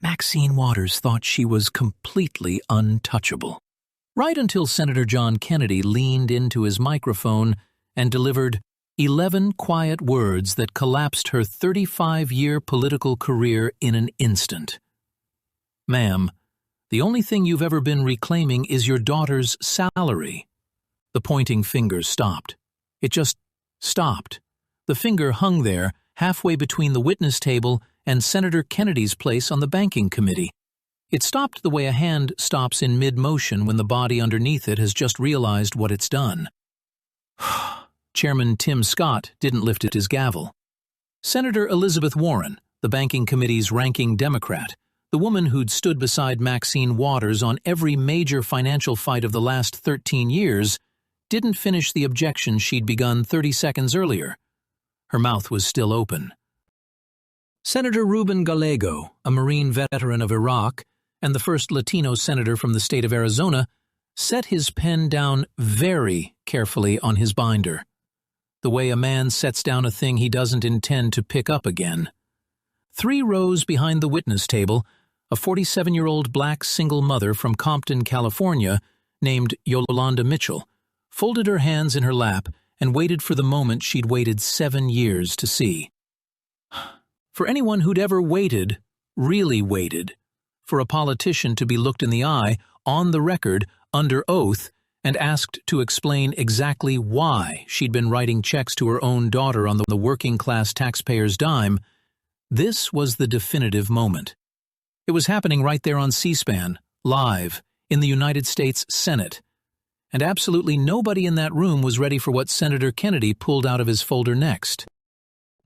Maxine Waters thought she was completely untouchable. Right until Senator John Kennedy leaned into his microphone and delivered 11 quiet words that collapsed her 35-year political career in an instant. "Ma'am, the only thing you've ever been reclaiming is your daughter's salary." The pointing finger stopped. It just stopped. The finger hung there, halfway between the witness table and Senator Kennedy's place on the banking committee. It stopped the way a hand stops in mid-motion when the body underneath it has just realized what it's done. Chairman Tim Scott didn't lift his gavel. Senator Elizabeth Warren, the banking committee's ranking Democrat, the woman who'd stood beside Maxine Waters on every major financial fight of the last 13 years, didn't finish the objection she'd begun 30 seconds earlier. Her mouth was still open. Senator Ruben Gallego, a Marine veteran of Iraq and the first Latino senator from the state of Arizona, set his pen down very carefully on his binder, the way a man sets down a thing he doesn't intend to pick up again. 3 rows behind the witness table, a 47-year-old black single mother from Compton, California, named Yolanda Mitchell, folded her hands in her lap and waited for the moment she'd waited 7 years to see. For anyone who'd ever waited, really waited, for a politician to be looked in the eye, on the record, under oath, and asked to explain exactly why she'd been writing checks to her own daughter on the working-class taxpayer's dime, this was the definitive moment. It was happening right there on C-SPAN, live, in the United States Senate. And absolutely nobody in that room was ready for what Senator Kennedy pulled out of his folder next.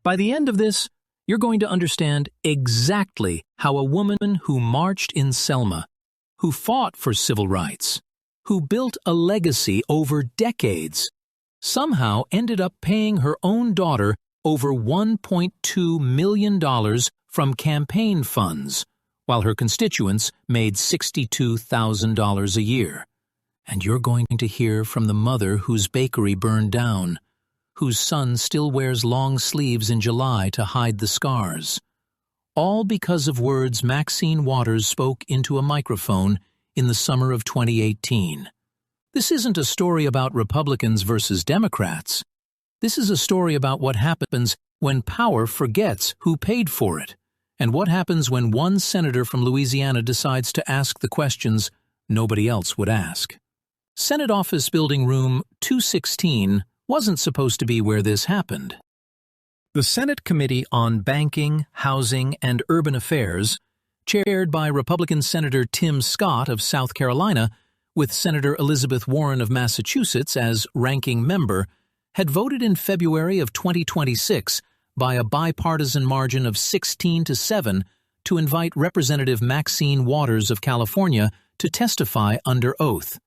By the end of this, you're going to understand exactly how a woman who marched in Selma, who fought for civil rights, who built a legacy over decades, somehow ended up paying her own daughter over $1.2 million from campaign funds, while her constituents made $62,000 a year. And you're going to hear from the mother whose bakery burned down, whose son still wears long sleeves in July to hide the scars. All because of words Maxine Waters spoke into a microphone in the summer of 2018. This isn't a story about Republicans versus Democrats. This is a story about what happens when power forgets who paid for it, and what happens when one senator from Louisiana decides to ask the questions nobody else would ask. Senate Office Building Room 216 wasn't supposed to be where this happened. The Senate Committee on Banking, Housing, and Urban Affairs, chaired by Republican Senator Tim Scott of South Carolina, with Senator Elizabeth Warren of Massachusetts as ranking member, had voted in February of 2026 by a bipartisan margin of 16-7 to invite Representative Maxine Waters of California to testify under oath.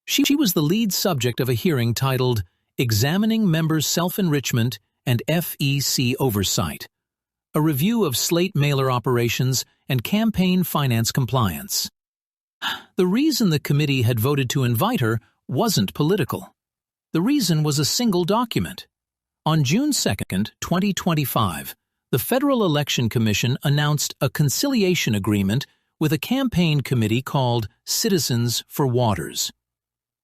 She was the lead subject of a hearing titled Examining Members' Self-Enrichment and FEC Oversight, a review of slate mailer operations and campaign finance compliance. The reason the committee had voted to invite her wasn't political. The reason was a single document. On June 2, 2025, the Federal Election Commission announced a conciliation agreement with a campaign committee called Citizens for Waters.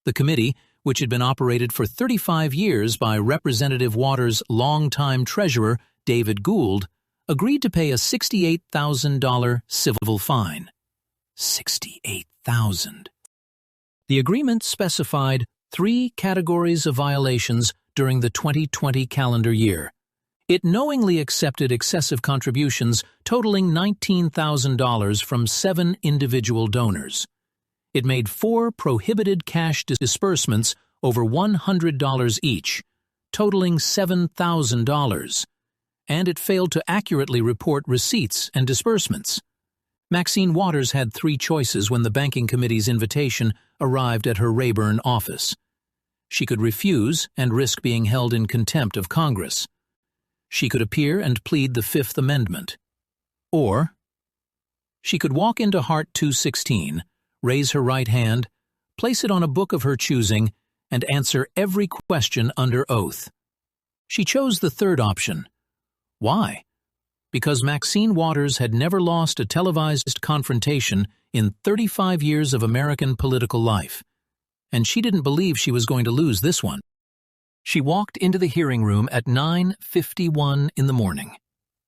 The committee, which had been operated for 35 years by Representative Waters' longtime treasurer, David Gould, agreed to pay a $68,000 civil fine. $68,000. The agreement specified 3 categories of violations during the 2020 calendar year. It knowingly accepted excessive contributions totaling $19,000 from 7 individual donors. It made 4 prohibited cash disbursements over $100 each, totaling $7,000, and it failed to accurately report receipts and disbursements. Maxine Waters had 3 choices when the banking committee's invitation arrived at her Rayburn office. She could refuse and risk being held in contempt of Congress. She could appear and plead the Fifth Amendment. Or she could walk into Hart 216, raise her right hand, place it on a book of her choosing, and answer every question under oath. She chose the third option. Why? because Maxine Waters had never lost a televised confrontation in 35 years of American political life, and she didn't believe she was going to lose this one. She walked into the hearing room at 9:51 in the morning.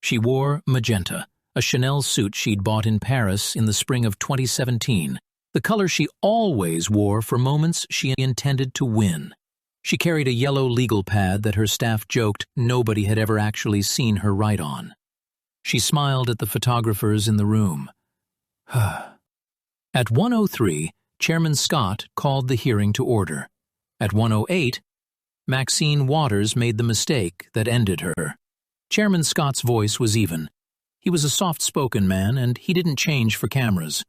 She wore magenta, a Chanel suit she'd bought in Paris in the spring of 2017, the color she always wore for moments she intended to win. She carried a yellow legal pad that her staff joked nobody had ever actually seen her write on. She smiled at the photographers in the room. At 1:03, Chairman Scott called the hearing to order. At 1:08, Maxine Waters made the mistake that ended her. Chairman Scott's voice was even. He was a soft-spoken man, and he didn't change for cameras.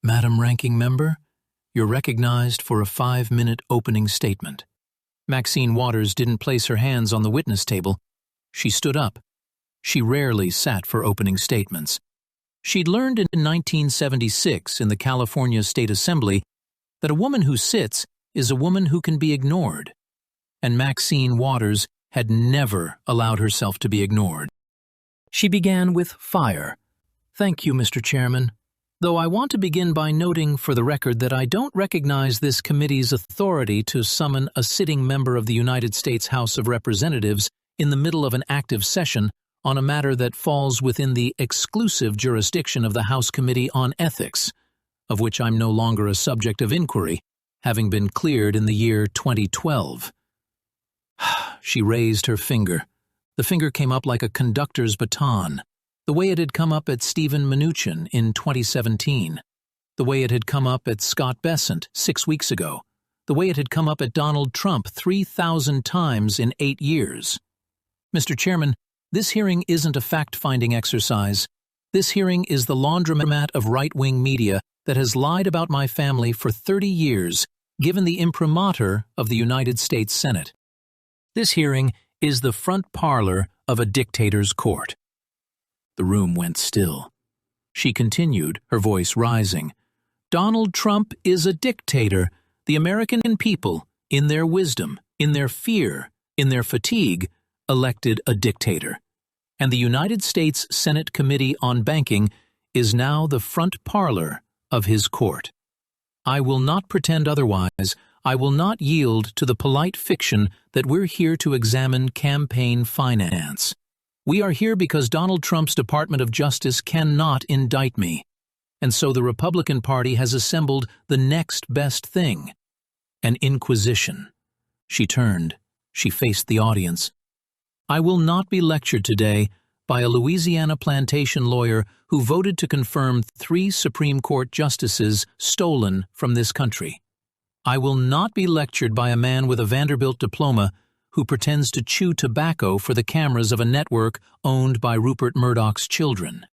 "Madam Ranking Member, you're recognized for a 5-minute opening statement." Maxine Waters didn't place her hands on the witness table. She stood up. She rarely sat for opening statements. She'd learned in 1976 in the California State Assembly that a woman who sits is a woman who can be ignored. And Maxine Waters had never allowed herself to be ignored. She began with fire. "Thank you, Mr. Chairman. Though I want to begin by noting for the record that I don't recognize this committee's authority to summon a sitting member of the United States House of Representatives in the middle of an active session on a matter that falls within the exclusive jurisdiction of the House Committee on Ethics, of which I'm no longer a subject of inquiry, having been cleared in the year 2012. She raised her finger. The finger came up like a conductor's baton, the way it had come up at Stephen Mnuchin in 2017, the way it had come up at Scott Bessent 6 weeks ago, the way it had come up at Donald Trump 3,000 times in 8 years. Mr. Chairman, this hearing isn't a fact-finding exercise. This hearing is the laundromat of right-wing media that has lied about my family for 30 years, given the imprimatur of the United States Senate. This hearing is the front parlor of a dictator's court. The room went still. She continued, her voice rising. Donald Trump is a dictator. The American people, in their wisdom, in their fear, in their fatigue, elected a dictator. And the United States Senate Committee on Banking is now the front parlor of his court. I will not pretend otherwise. I will not yield to the polite fiction that we're here to examine campaign finance. We are here because Donald Trump's Department of Justice cannot indict me. And so the Republican Party has assembled the next best thing, an inquisition. She turned. She faced the audience. I will not be lectured today by a Louisiana plantation lawyer who voted to confirm 3 Supreme Court justices stolen from this country. I will not be lectured by a man with a Vanderbilt diploma who pretends to chew tobacco for the cameras of a network owned by Rupert Murdoch's children.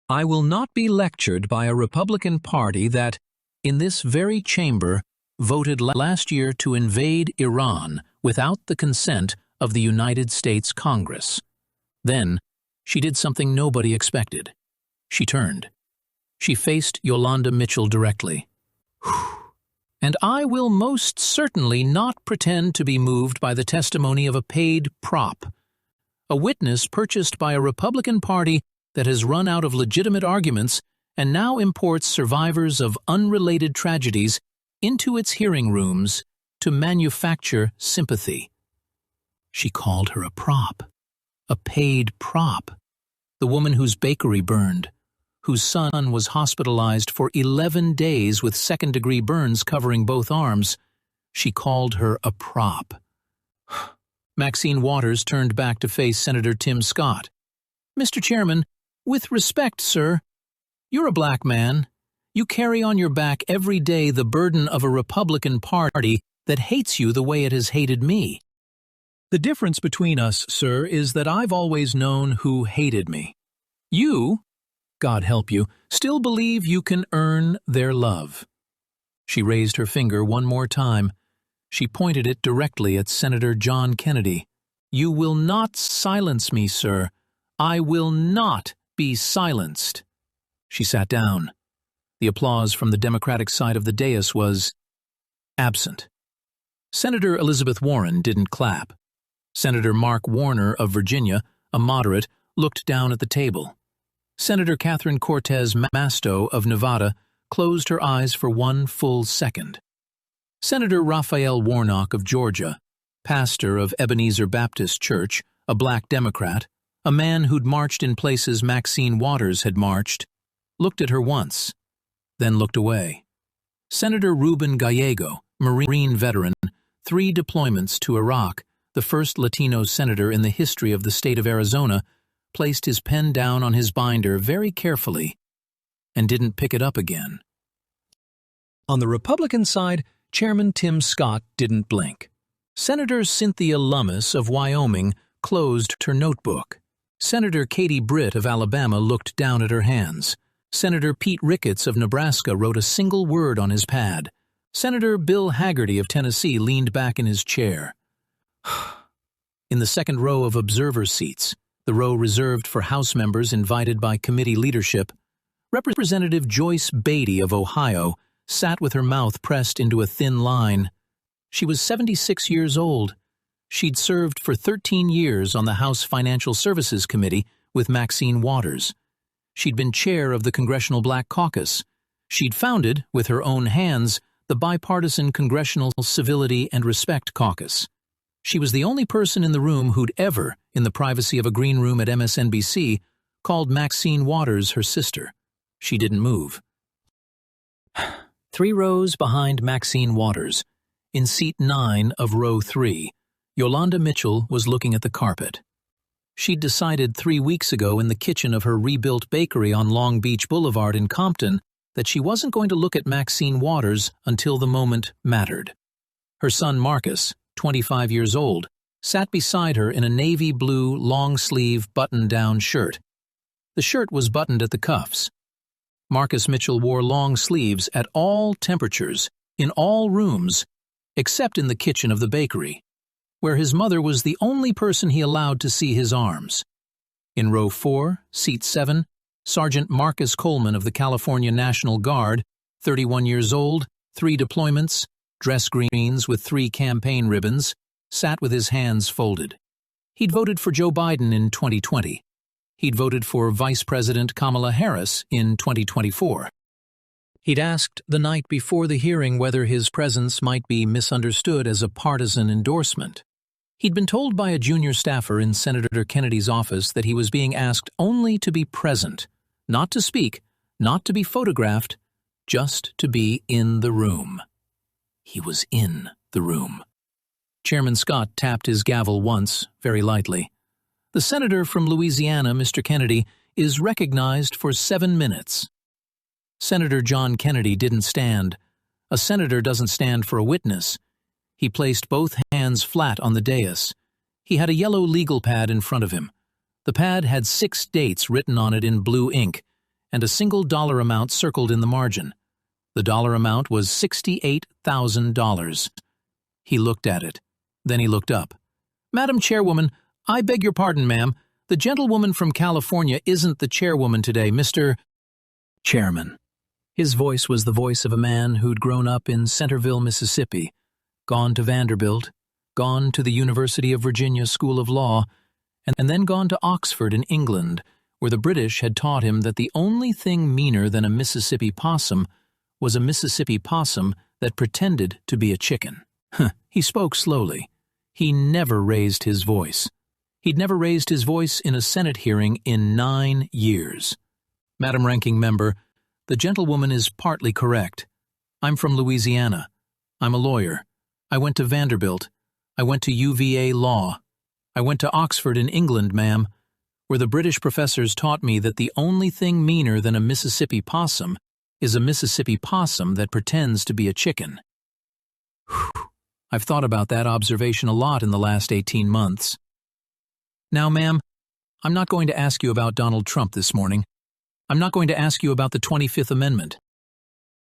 I will not be lectured by a Republican Party that, in this very chamber, voted last year to invade Iran without the consent of the United States Congress. Then, she did something nobody expected. She turned. She faced Yolanda Mitchell directly. And I will most certainly not pretend to be moved by the testimony of a paid prop, a witness purchased by a Republican Party that has run out of legitimate arguments and now imports survivors of unrelated tragedies into its hearing rooms to manufacture sympathy. She called her a prop, a paid prop, the woman whose bakery burned, whose son was hospitalized for 11 days with second-degree burns covering both arms. She called her a prop. Maxine Waters turned back to face Senator Tim Scott. Mr. Chairman, with respect, sir, you're a black man. You carry on your back every day the burden of a Republican Party that hates you the way it has hated me. The difference between us, sir, is that I've always known who hated me. You, God help you, still believe you can earn their love. She raised her finger one more time. She pointed it directly at Senator John Kennedy. You will not silence me, sir. I will not be silenced. She sat down. The applause from the Democratic side of the dais was absent. Senator Elizabeth Warren didn't clap. Senator Mark Warner of Virginia, a moderate, looked down at the table. Senator Catherine Cortez Masto of Nevada closed her eyes for 1 full second. Senator Raphael Warnock of Georgia, pastor of Ebenezer Baptist Church, a black Democrat, a man who'd marched in places Maxine Waters had marched, looked at her once, then looked away. Senator Ruben Gallego, Marine veteran, 3 deployments to Iraq, the first Latino senator in the history of the state of Arizona, placed his pen down on his binder very carefully and didn't pick it up again. On the Republican side, Chairman Tim Scott didn't blink. Senator Cynthia Lummis of Wyoming closed her notebook. Senator Katie Britt of Alabama looked down at her hands. Senator Pete Ricketts of Nebraska wrote a single word on his pad. Senator Bill Hagerty of Tennessee leaned back in his chair. In the second row of observer seats, the row reserved for House members invited by committee leadership, Representative Joyce Beatty of Ohio sat with her mouth pressed into a thin line. She was 76 years old. She'd served for 13 years on the House Financial Services Committee with Maxine Waters. She'd been chair of the Congressional Black Caucus. She'd founded, with her own hands, the bipartisan Congressional Civility and Respect Caucus. She was the only person in the room who'd ever, in the privacy of a green room at MSNBC, called Maxine Waters her sister. She didn't move. 3 rows behind Maxine Waters, in seat 9 of row 3, Yolanda Mitchell was looking at the carpet. She'd decided 3 weeks ago in the kitchen of her rebuilt bakery on Long Beach Boulevard in Compton that she wasn't going to look at Maxine Waters until the moment mattered. Her son Marcus, 25 years old, sat beside her in a navy blue long-sleeve button-down shirt. The shirt was buttoned at the cuffs. Marcus Mitchell wore long sleeves at all temperatures, in all rooms, except in the kitchen of the bakery, where his mother was the only person he allowed to see his arms. In row 4, seat 7, Sergeant Marcus Coleman of the California National Guard, 31 years old, 3 deployments, dress greens with 3 campaign ribbons, sat with his hands folded. He'd voted for Joe Biden in 2020. He'd voted for Vice President Kamala Harris in 2024. He'd asked the night before the hearing whether his presence might be misunderstood as a partisan endorsement. He'd been told by a junior staffer in Senator Kennedy's office that he was being asked only to be present, not to speak, not to be photographed, just to be in the room. He was in the room. Chairman Scott tapped his gavel once, very lightly. The senator from Louisiana, Mr. Kennedy, is recognized for 7 minutes. Senator John Kennedy didn't stand. A senator doesn't stand for a witness. He placed both hands flat on the dais. He had a yellow legal pad in front of him. The pad had 6 dates written on it in blue ink, and a single dollar amount circled in the margin. The dollar amount was $68,000. He looked at it. Then he looked up. "Madam Chairwoman, I beg your pardon, ma'am. The gentlewoman from California isn't the chairwoman today, Mr. Chairman." His voice was the voice of a man who'd grown up in Centerville, Mississippi, gone to Vanderbilt, gone to the University of Virginia School of Law, and then gone to Oxford in England, where the British had taught him that the only thing meaner than a Mississippi possum was a Mississippi possum that pretended to be a chicken. He spoke slowly. He never raised his voice. He'd never raised his voice in a Senate hearing in 9 years. "Madam Ranking Member, the gentlewoman is partly correct. I'm from Louisiana. I'm a lawyer. I went to Vanderbilt. I went to UVA Law. I went to Oxford in England, ma'am, where the British professors taught me that the only thing meaner than a Mississippi possum is a Mississippi possum that pretends to be a chicken." I've thought about that observation a lot in the last 18 months. Now, ma'am, I'm not going to ask you about Donald Trump this morning. I'm not going to ask you about the 25th Amendment.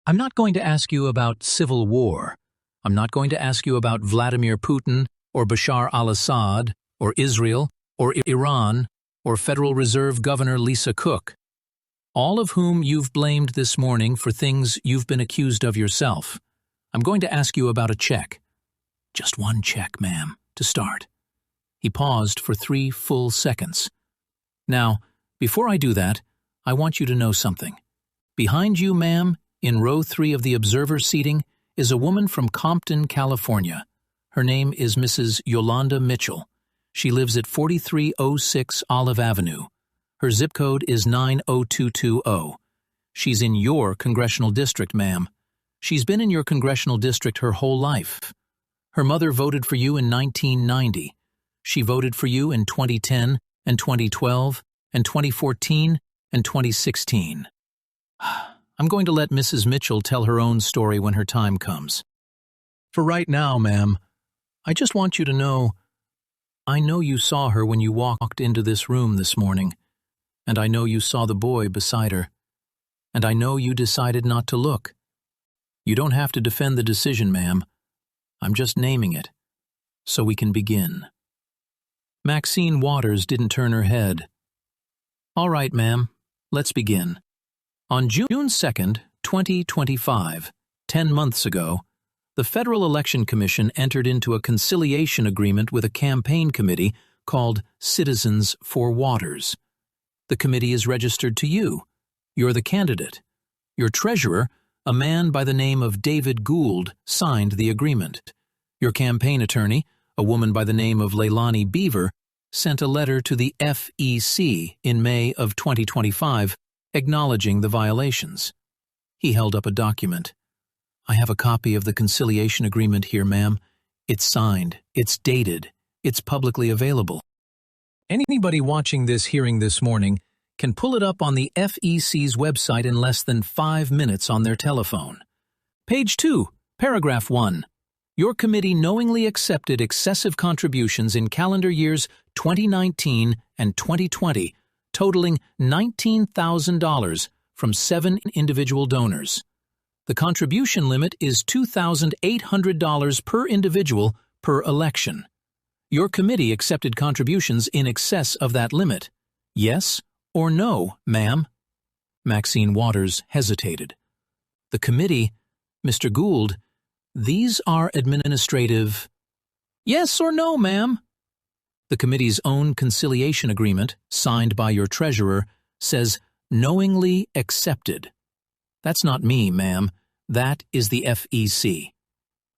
I'm not going to ask you about civil war. I'm not going to ask you about Vladimir Putin or Bashar al-Assad or Israel or Iran or Federal Reserve Governor Lisa Cook, all of whom you've blamed this morning for things you've been accused of yourself. I'm going to ask you about a check. Just one check, ma'am, to start. He paused for 3 full seconds. Now, before I do that, I want you to know something. Behind you, ma'am, in row 3 of the observer seating, is a woman from Compton, California. Her name is Mrs. Yolanda Mitchell. She lives at 4306 Olive Avenue. Her zip code is 90220. She's in your congressional district, ma'am. She's been in your congressional district her whole life. Her mother voted for you in 1990. She voted for you in 2010 and 2012 and 2014 and 2016. I'm going to let Mrs. Mitchell tell her own story when her time comes. For right now, ma'am, I just want you to know, I know you saw her when you walked into this room this morning, and I know you saw the boy beside her, and I know you decided not to look. You don't have to defend the decision, ma'am. I'm just naming it, so we can begin. Maxine Waters didn't turn her head. All right, ma'am, let's begin. On June 2nd, 2025, 10 months ago, the Federal Election Commission entered into a conciliation agreement with a campaign committee called Citizens for Waters. The committee is registered to you. You're the candidate. Your treasurer, a man by the name of David Gould, signed the agreement. Your campaign attorney, a woman by the name of Leilani Beaver, sent a letter to the FEC in May of 2025 acknowledging the violations. He held up a document. I have a copy of the conciliation agreement here, ma'am. It's signed, it's dated, it's publicly available. Anybody watching this hearing this morning can pull it up on the FEC's website in less than 5 minutes on their telephone. Page 2, paragraph 1. Your committee knowingly accepted excessive contributions in calendar years 2019 and 2020, totaling $19,000 from 7 individual donors. The contribution limit is $2,800 per individual per election. Your committee accepted contributions in excess of that limit. Yes or no, ma'am? Maxine Waters hesitated. The committee, Mr. Gould, these are administrative. Yes or no, ma'am? The committee's own conciliation agreement, signed by your treasurer, says knowingly accepted. That's not me, ma'am. That is the FEC.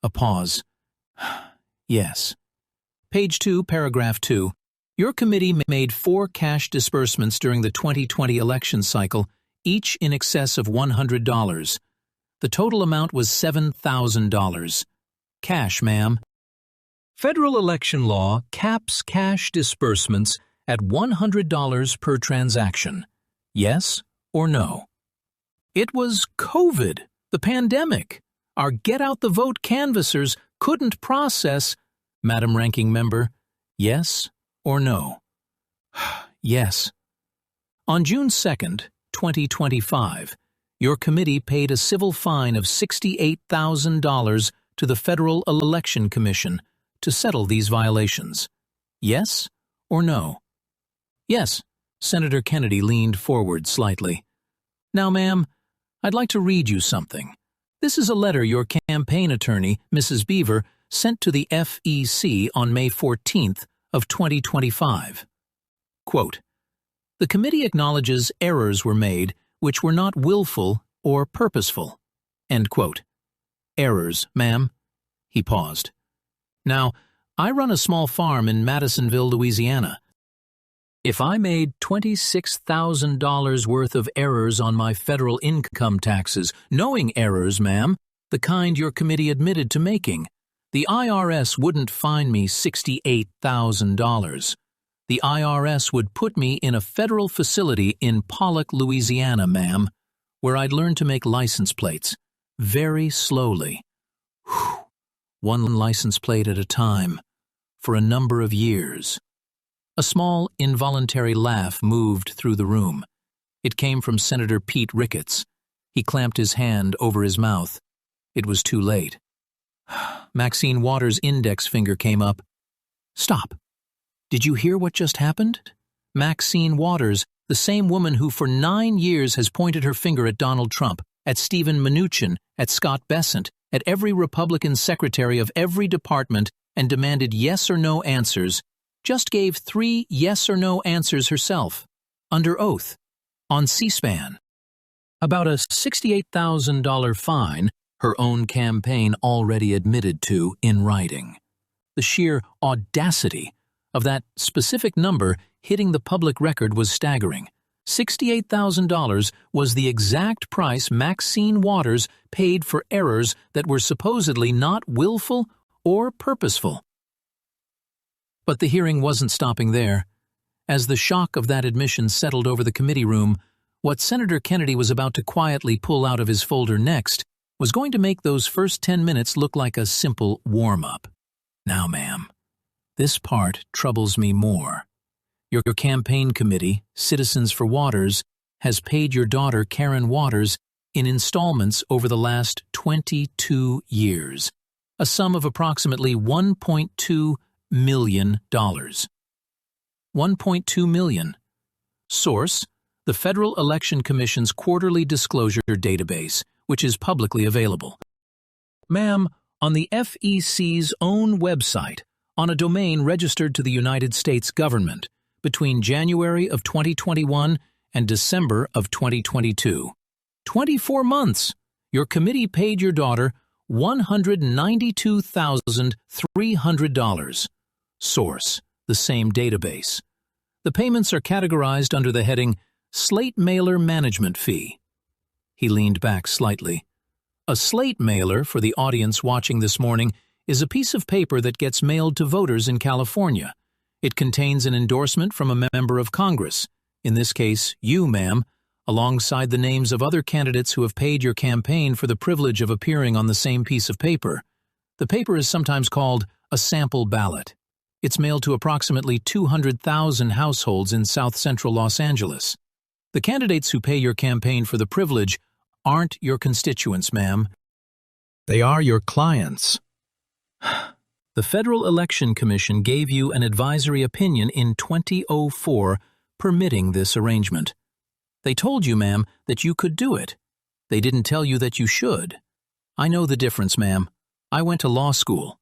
A pause. Yes. Page 2, paragraph 2. Your committee made 4 cash disbursements during the 2020 election cycle, each in excess of $100. The total amount was $7,000. Cash, ma'am. Federal election law caps cash disbursements at $100 per transaction. Yes or no? It was COVID, the pandemic. Our get-out-the-vote canvassers couldn't process. Madam Ranking Member, yes or no? Yes. On June 2nd, 2025, your committee paid a civil fine of $68,000 to the Federal Election Commission to settle these violations. Yes or no? Yes. Senator Kennedy leaned forward slightly. Now, ma'am, I'd like to read you something. This is a letter your campaign attorney, Mrs. Beaver, sent to the FEC on May 14th of 2025. Quote, the committee acknowledges errors were made which were not willful or purposeful. End quote. Errors, ma'am? He paused. Now, I run a small farm in Madisonville, Louisiana. If I made $26,000 worth of errors on my federal income taxes, knowing errors, ma'am, the kind your committee admitted to making, the IRS wouldn't fine me $68,000. The IRS would put me in a federal facility in Pollock, Louisiana, ma'am, where I'd learn to make license plates, very slowly. Whew. One license plate at a time, for a number of years. A small, involuntary laugh moved through the room. It came from Senator Pete Ricketts. He clamped his hand over his mouth. It was too late. Maxine Waters' index finger came up. Stop. Did you hear what just happened? Maxine Waters, the same woman who for 9 years has pointed her finger at Donald Trump, at Stephen Mnuchin, at Scott Bessent, at every Republican secretary of every department and demanded yes or no answers, just gave 3 yes or no answers herself. under oath, on C-SPAN. About a $68,000 fine her own campaign already admitted to in writing. The sheer audacity of that specific number hitting the public record was staggering. $68,000 was the exact price Maxine Waters paid for errors that were supposedly not willful or purposeful. But the hearing wasn't stopping there. As the shock of that admission settled over the committee room, what Senator Kennedy was about to quietly pull out of his folder next was going to make those first 10 minutes look like a simple warm-up. Now, ma'am, this part troubles me more. Your campaign committee, Citizens for Waters, has paid your daughter, Karen Waters, in installments over the last 22 years, a sum of approximately $1.2 million. $1.2 million. Source: the Federal Election Commission's quarterly disclosure database, which is publicly available. Ma'am, on the FEC's own website, on a domain registered to the United States government, between January of 2021 and December of 2022. 24 months, your committee paid your daughter $192,300. Source: the same database. The payments are categorized under the heading Slate Mailer Management Fee. He leaned back slightly. A slate mailer, for the audience watching this morning, is a piece of paper that gets mailed to voters in California. It contains an endorsement from a member of Congress, in this case, you, ma'am, alongside the names of other candidates who have paid your campaign for the privilege of appearing on the same piece of paper. The paper is sometimes called a sample ballot. It's mailed to approximately 200,000 households in south-central Los Angeles. The candidates who pay your campaign for the privilege aren't your constituents, ma'am. They are your clients. The Federal Election Commission gave you an advisory opinion in 2004 permitting this arrangement. They told you, ma'am, that you could do it. They didn't tell you that you should. I know the difference, ma'am. I went to law school.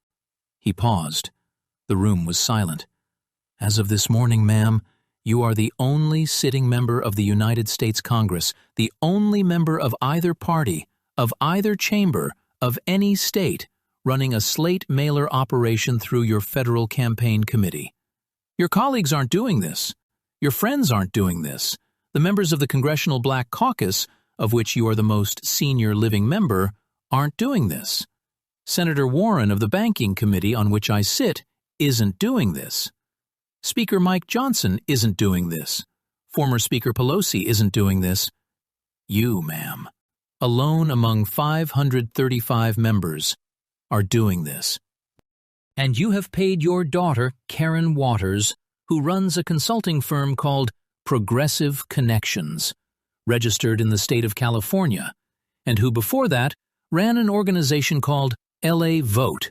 He paused. The room was silent. As of this morning, ma'am, you are the only sitting member of the United States Congress, the only member of either party, of either chamber, of any state, running a slate mailer operation through your federal campaign committee. Your colleagues aren't doing this. Your friends aren't doing this. The members of the Congressional Black Caucus, of which you are the most senior living member, aren't doing this. Senator Warren of the Banking Committee, on which I sit, isn't doing this. Speaker Mike Johnson isn't doing this. Former Speaker Pelosi isn't doing this. You, ma'am, alone among 535 members, are doing this. And you have paid your daughter, Karen Waters, who runs a consulting firm called Progressive Connections, registered in the state of California, and who before that ran an organization called LA Vote,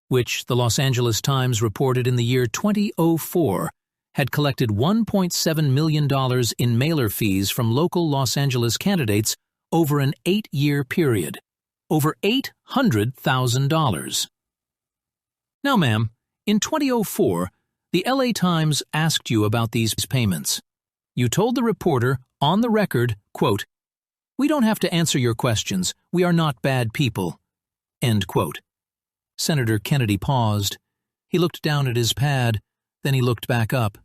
which the Los Angeles Times reported in the year 2004 had collected $1.7 million in mailer fees from local Los Angeles candidates over an 8-year period. Over $800,000. Now, ma'am, in 2004, the LA Times asked you about these payments. You told the reporter, on the record, quote, "We don't have to answer your questions. We are not bad people." End quote. Senator Kennedy paused. He looked down at his pad, then he looked back up.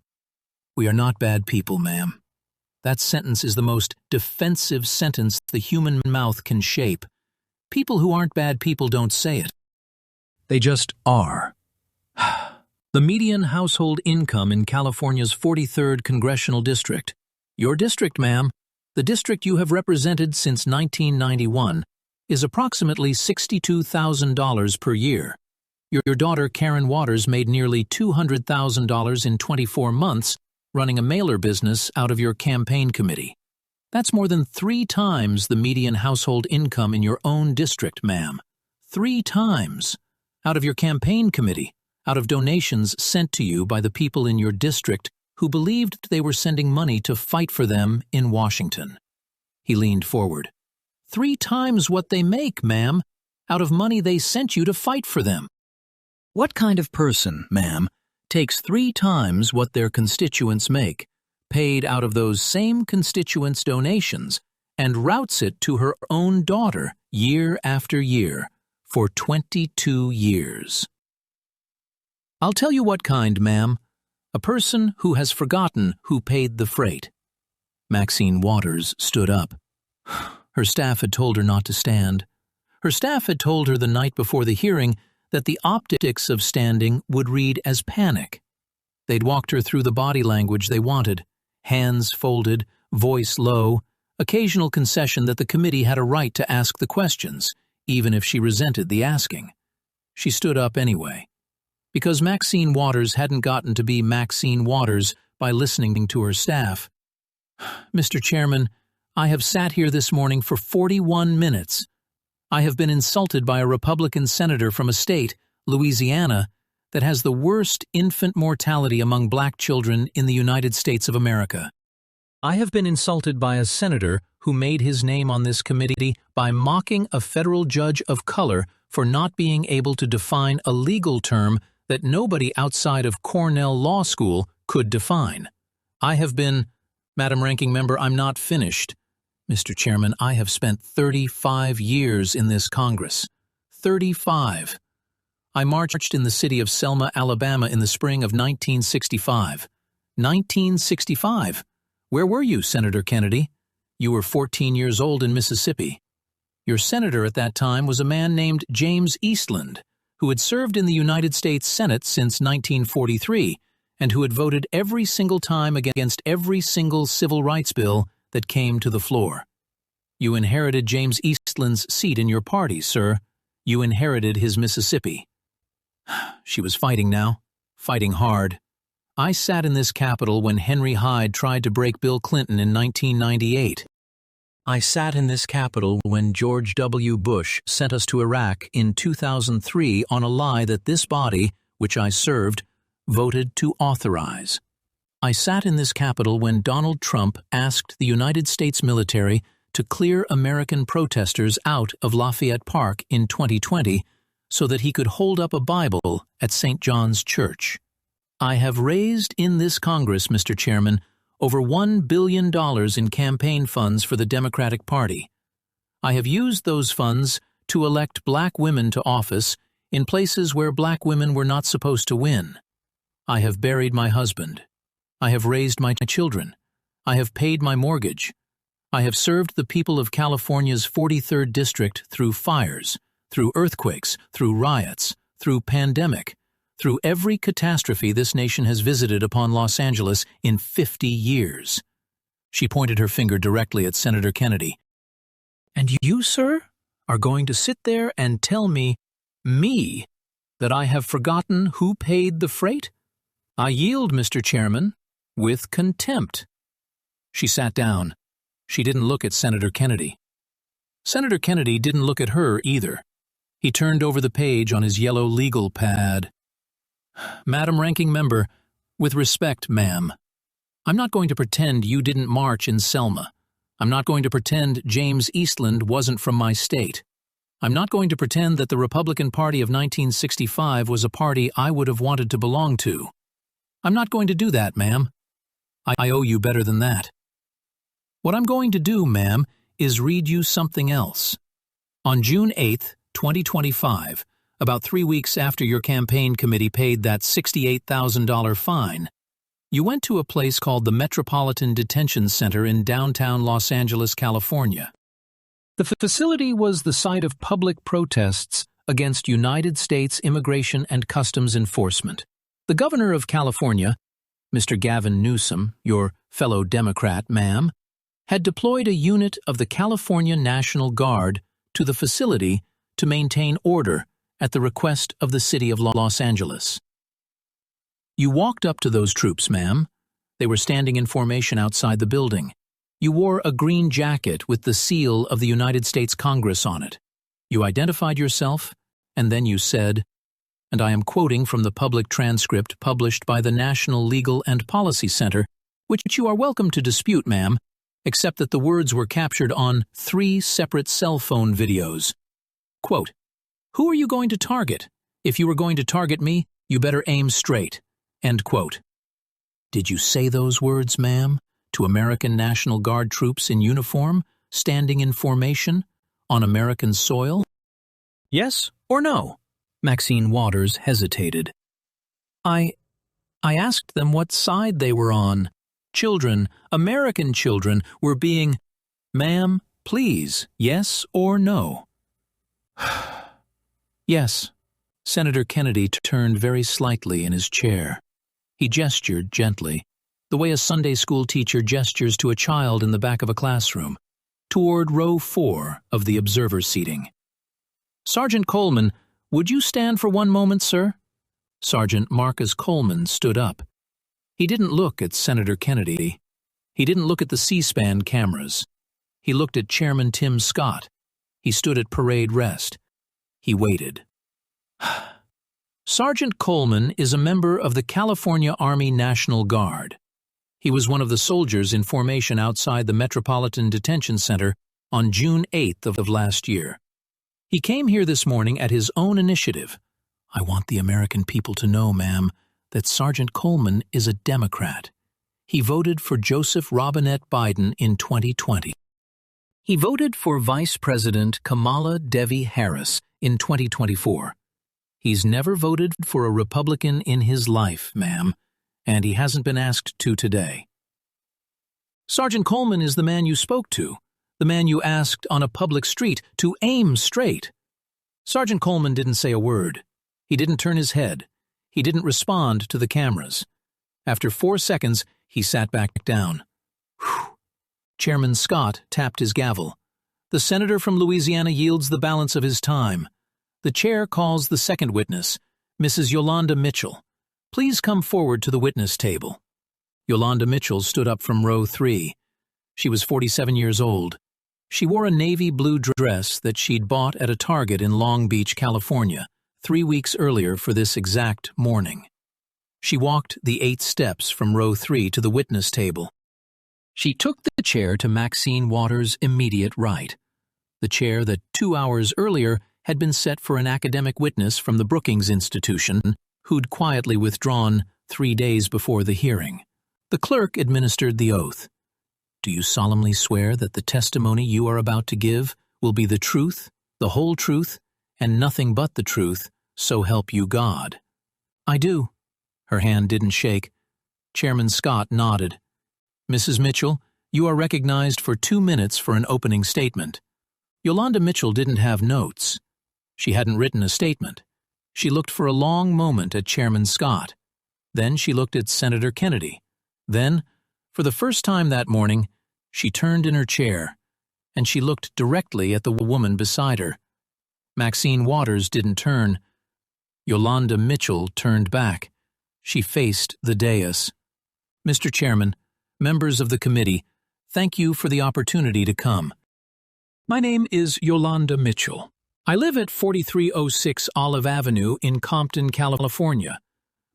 "We are not bad people, ma'am." That sentence is the most defensive sentence the human mouth can shape. People who aren't bad people don't say it. They just are. The median household income in California's 43rd Congressional District, your district, ma'am, the district you have represented since 1991, is approximately $62,000 per year. Your daughter, Karen Waters, made nearly $200,000 in 24 months running a mailer business out of your campaign committee. That's more than 3 times the median household income in your own district, ma'am. 3 times. Out of your campaign committee, out of donations sent to you by the people in your district who believed they were sending money to fight for them in Washington. He leaned forward. 3 times what they make, ma'am, out of money they sent you to fight for them. What kind of person, ma'am, takes 3 times what their constituents make, paid out of those same constituents' donations, and routes it to her own daughter year after year for 22 years. I'll tell you what kind, ma'am. A person who has forgotten who paid the freight. Maxine Waters stood up. Her staff had told her not to stand. Her staff had told her the night before the hearing that the optics of standing would read as panic. They'd walked her through the body language they wanted, hands folded, voice low, occasional concession that the committee had a right to ask the questions, even if she resented the asking. She stood up anyway. Because Maxine Waters hadn't gotten to be Maxine Waters by listening to her staff. Mr. Chairman, I have sat here this morning for 41 minutes. I have been insulted by a Republican senator from a state, Louisiana, that has the worst infant mortality among black children in the United States of America. I have been insulted by a senator who made his name on this committee by mocking a federal judge of color for not being able to define a legal term that nobody outside of Cornell Law School could define. I have been, Madam Ranking Member, I'm not finished. Mr. Chairman, I have spent 35 years in this Congress. 35. I marched in the city of Selma, Alabama in the spring of 1965. 1965. Where were you, Senator Kennedy? You were 14 years old in Mississippi. Your senator at that time was a man named James Eastland, who had served in the United States Senate since 1943 and who had voted every single time against every single civil rights bill that came to the floor. You inherited James Eastland's seat in your party, sir. You inherited his Mississippi. She was fighting now, fighting hard. I sat in this Capitol when Henry Hyde tried to break Bill Clinton in 1998. I sat in this Capitol when George W. Bush sent us to Iraq in 2003 on a lie that this body, which I served, voted to authorize. I sat in this Capitol when Donald Trump asked the United States military to clear American protesters out of Lafayette Park in 2020 so that he could hold up a Bible at St. John's Church. I have raised in this Congress, Mr. Chairman, over $1 billion in campaign funds for the Democratic Party. I have used those funds to elect black women to office in places where black women were not supposed to win. I have buried my husband. I have raised my children. I have paid my mortgage. I have served the people of California's 43rd District through fires, through earthquakes, through riots, through pandemic, through every catastrophe this nation has visited upon Los Angeles in 50 years. She pointed her finger directly at Senator Kennedy. And you, sir, are going to sit there and tell me, that I have forgotten who paid the freight? I yield, Mr. Chairman, with contempt. She sat down. She didn't look at Senator Kennedy. Senator Kennedy didn't look at her either. He turned over the page on his yellow legal pad. Madam Ranking Member, with respect, ma'am, I'm not going to pretend you didn't march in Selma. I'm not going to pretend James Eastland wasn't from my state. I'm not going to pretend that the Republican Party of 1965 was a party I would have wanted to belong to. I'm not going to do that, ma'am. I owe you better than that. What I'm going to do, ma'am, is read you something else. On June 8th, 2025, about 3 weeks after your campaign committee paid that $68,000 fine, you went to a place called the Metropolitan Detention Center in downtown Los Angeles, California. The facility was the site of public protests against United States Immigration and Customs Enforcement. The governor of California, Mr. Gavin Newsom, your fellow Democrat, ma'am, had deployed a unit of the California National Guard to the facility to maintain order at the request of the city of Los Angeles. You walked up to those troops, ma'am. They were standing in formation outside the building. You wore a green jacket with the seal of the United States Congress on it. You identified yourself, and then you said, and I am quoting from the public transcript published by the National Legal and Policy Center, which you are welcome to dispute, ma'am, except that the words were captured on 3 separate cell phone videos. Quote, "Who are you going to target? If you are going to target me, you better aim straight." End quote. Did you say those words, ma'am, to American National Guard troops in uniform, standing in formation, on American soil? Yes or no? Maxine Waters hesitated. I asked them what side they were on. Children, American children, were being... Ma'am, please, yes or no? Yes. Senator Kennedy turned very slightly in his chair. He gestured gently, the way a Sunday school teacher gestures to a child in the back of a classroom, toward row 4 of the observer seating. Sergeant Coleman, would you stand for one moment, sir? Sergeant Marcus Coleman stood up. He didn't look at Senator Kennedy. He didn't look at the C-SPAN cameras. He looked at Chairman Tim Scott. He stood at parade rest. He waited. Sergeant Coleman is a member of the California Army National Guard. He was one of the soldiers in formation outside the Metropolitan Detention Center on June 8th of last year. He came here this morning at his own initiative. I want the American people to know, ma'am, that Sergeant Coleman is a Democrat. He voted for Joseph Robinette Biden in 2020. He voted for Vice President Kamala Devi Harris in 2024. He's never voted for a Republican in his life, ma'am, and he hasn't been asked to today. Sergeant Coleman is the man you spoke to, the man you asked on a public street to aim straight. Sergeant Coleman didn't say a word. He didn't turn his head. He didn't respond to the cameras. After 4 seconds, he sat back down. Whew. Chairman Scott tapped his gavel. The senator from Louisiana yields the balance of his time. The chair calls the second witness, Mrs. Yolanda Mitchell. Please come forward to the witness table. Yolanda Mitchell stood up from row 3. She was 47 years old. She wore a navy blue dress that she'd bought at a Target in Long Beach, California, 3 weeks earlier for this exact morning. She walked the 8 steps from row 3 to the witness table. She took the chair to Maxine Waters' immediate right, the chair that 2 hours earlier had been set for an academic witness from the Brookings Institution who'd quietly withdrawn 3 days before the hearing. The clerk administered the oath. Do you solemnly swear that the testimony you are about to give will be the truth, the whole truth, and nothing but the truth, so help you God? I do. Her hand didn't shake. Chairman Scott nodded. Mrs. Mitchell, you are recognized for 2 minutes for an opening statement. Yolanda Mitchell didn't have notes. She hadn't written a statement. She looked for a long moment at Chairman Scott. Then she looked at Senator Kennedy. Then, for the first time that morning, she turned in her chair, and she looked directly at the woman beside her. Maxine Waters didn't turn. Yolanda Mitchell turned back. She faced the dais. Mr. Chairman, members of the committee, thank you for the opportunity to come. My name is Yolanda Mitchell. I live at 4306 Olive Avenue in Compton, California.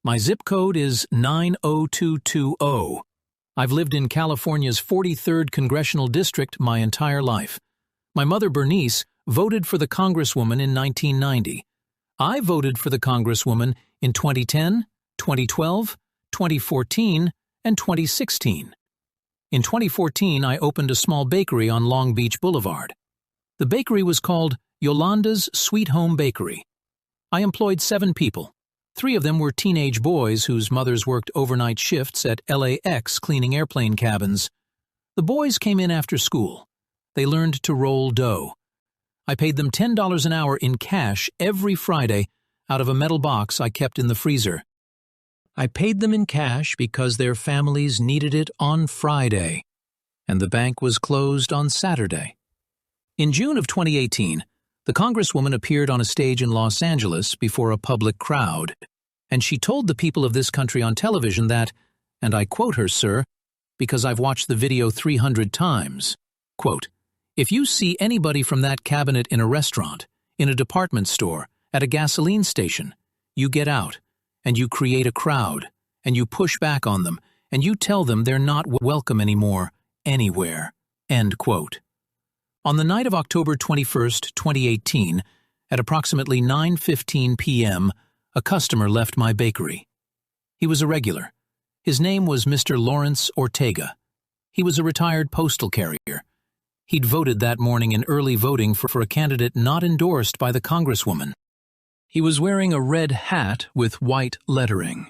My zip code is 90220. I've lived in California's 43rd Congressional District my entire life. My mother, Bernice, voted for the congresswoman in 1990. I voted for the congresswoman in 2010, 2012, 2014, and 2016. In 2014, I opened a small bakery on Long Beach Boulevard. The bakery was called Yolanda's Sweet Home Bakery. I employed 7 people. 3 of them were teenage boys whose mothers worked overnight shifts at LAX cleaning airplane cabins. The boys came in after school. They learned to roll dough. I paid them $10 an hour in cash every Friday out of a metal box I kept in the freezer. I paid them in cash because their families needed it on Friday, and the bank was closed on Saturday. In June of 2018, the congresswoman appeared on a stage in Los Angeles before a public crowd, and she told the people of this country on television that, and I quote her, sir, because I've watched the video 300 times, quote, if you see anybody from that cabinet in a restaurant, in a department store, at a gasoline station, you get out, and you create a crowd, and you push back on them, and you tell them they're not welcome anymore, anywhere, end quote. On the night of October 21, 2018, at approximately 9:15 p.m., a customer left my bakery. He was a regular. His name was Mr. Lawrence Ortega. He was a retired postal carrier. He'd voted that morning in early voting for a candidate not endorsed by the congresswoman. He was wearing a red hat with white lettering.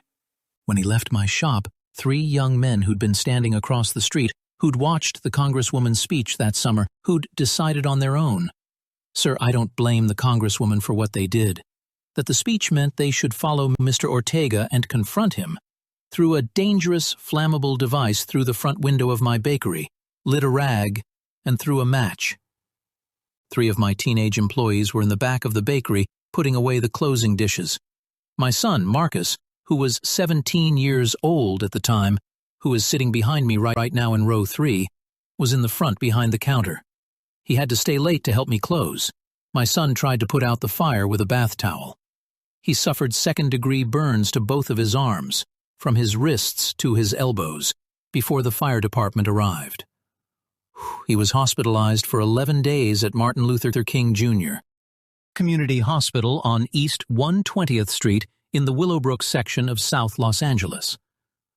When he left my shop, 3 young men who'd been standing across the street, who'd watched the congresswoman's speech that summer, who'd decided on their own. Sir, I don't blame the congresswoman for what they did. That the speech meant they should follow Mr. Ortega and confront him, threw a dangerous, flammable device through the front window of my bakery, lit a rag, and threw a match. 3 of my teenage employees were in the back of the bakery putting away the closing dishes. My son, Marcus, who was 17 years old at the time, who is sitting behind me right now in row 3, was in the front behind the counter. He had to stay late to help me close. My son tried to put out the fire with a bath towel. He suffered second-degree burns to both of his arms, from his wrists to his elbows, before the fire department arrived. He was hospitalized for 11 days at Martin Luther King Jr. Community Hospital on East 120th Street in the Willowbrook section of South Los Angeles.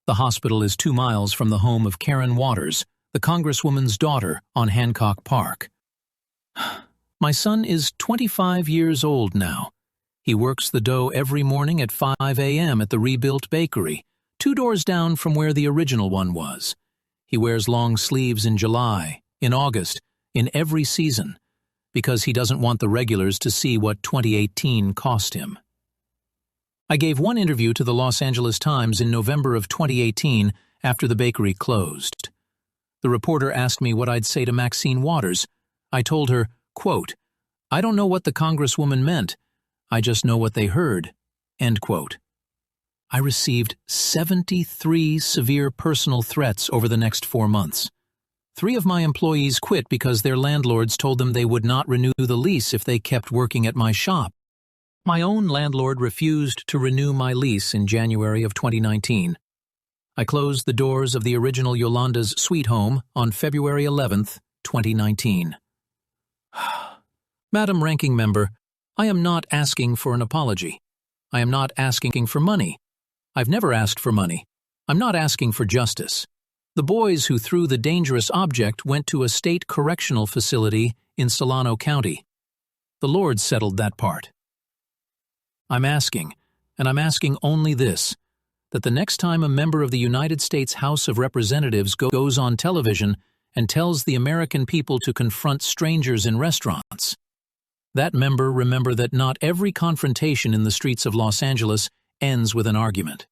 The hospital is 2 miles from the home of Karen Waters, the congresswoman's daughter, on Hancock Park. My son is 25 years old now. He works the dough every morning at 5 a.m. at the rebuilt bakery, 2 doors down from where the original one was. He wears long sleeves in July, in August, in every season, because he doesn't want the regulars to see what 2018 cost him. I gave one interview to the Los Angeles Times in November of 2018 after the bakery closed. The reporter asked me what I'd say to Maxine Waters. I told her, quote, "I don't know what the congresswoman meant. I just know what they heard." End quote. I received 73 severe personal threats over the next 4 months. 3 of my employees quit because their landlords told them they would not renew the lease if they kept working at my shop. My own landlord refused to renew my lease in January of 2019. I closed the doors of the original Yolanda's Sweet Home on February 11th, 2019. Madam Ranking Member, I am not asking for an apology. I am not asking for money. I've never asked for money. I'm not asking for justice. The boys who threw the dangerous object went to a state correctional facility in Solano County. The Lord settled that part. I'm asking, and I'm asking only this, that the next time a member of the United States House of Representatives goes on television and tells the American people to confront strangers in restaurants, that member remember that not every confrontation in the streets of Los Angeles ends with an argument.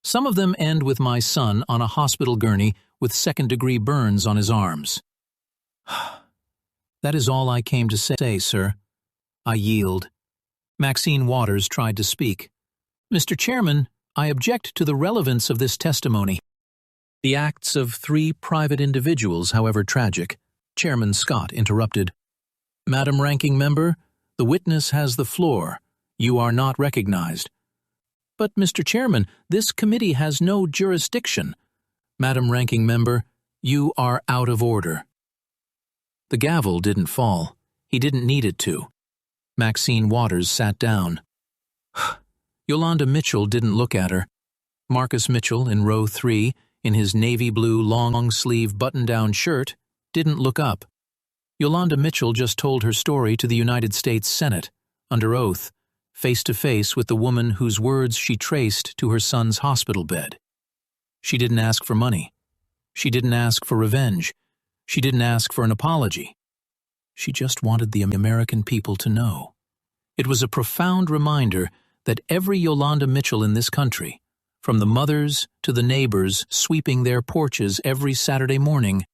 Some of them end with my son on a hospital gurney with second-degree burns on his arms. That is all I came to say, sir. I yield. Maxine Waters tried to speak. Mr. Chairman, I object to the relevance of this testimony. The acts of 3 private individuals, however tragic, Chairman Scott interrupted. Madam Ranking Member, the witness has the floor. You are not recognized. But, Mr. Chairman, this committee has no jurisdiction. Madam Ranking Member, you are out of order. The gavel didn't fall. He didn't need it to. Maxine Waters sat down. Yolanda Mitchell didn't look at her. Marcus Mitchell, in row 3, in his navy blue long-sleeve button-down shirt, didn't look up. Yolanda Mitchell just told her story to the United States Senate, under oath, face-to-face with the woman whose words she traced to her son's hospital bed. She didn't ask for money. She didn't ask for revenge. She didn't ask for an apology. She just wanted the American people to know. It was a profound reminder that every Yolanda Mitchell in this country, from the mothers to the neighbors sweeping their porches every Saturday morning,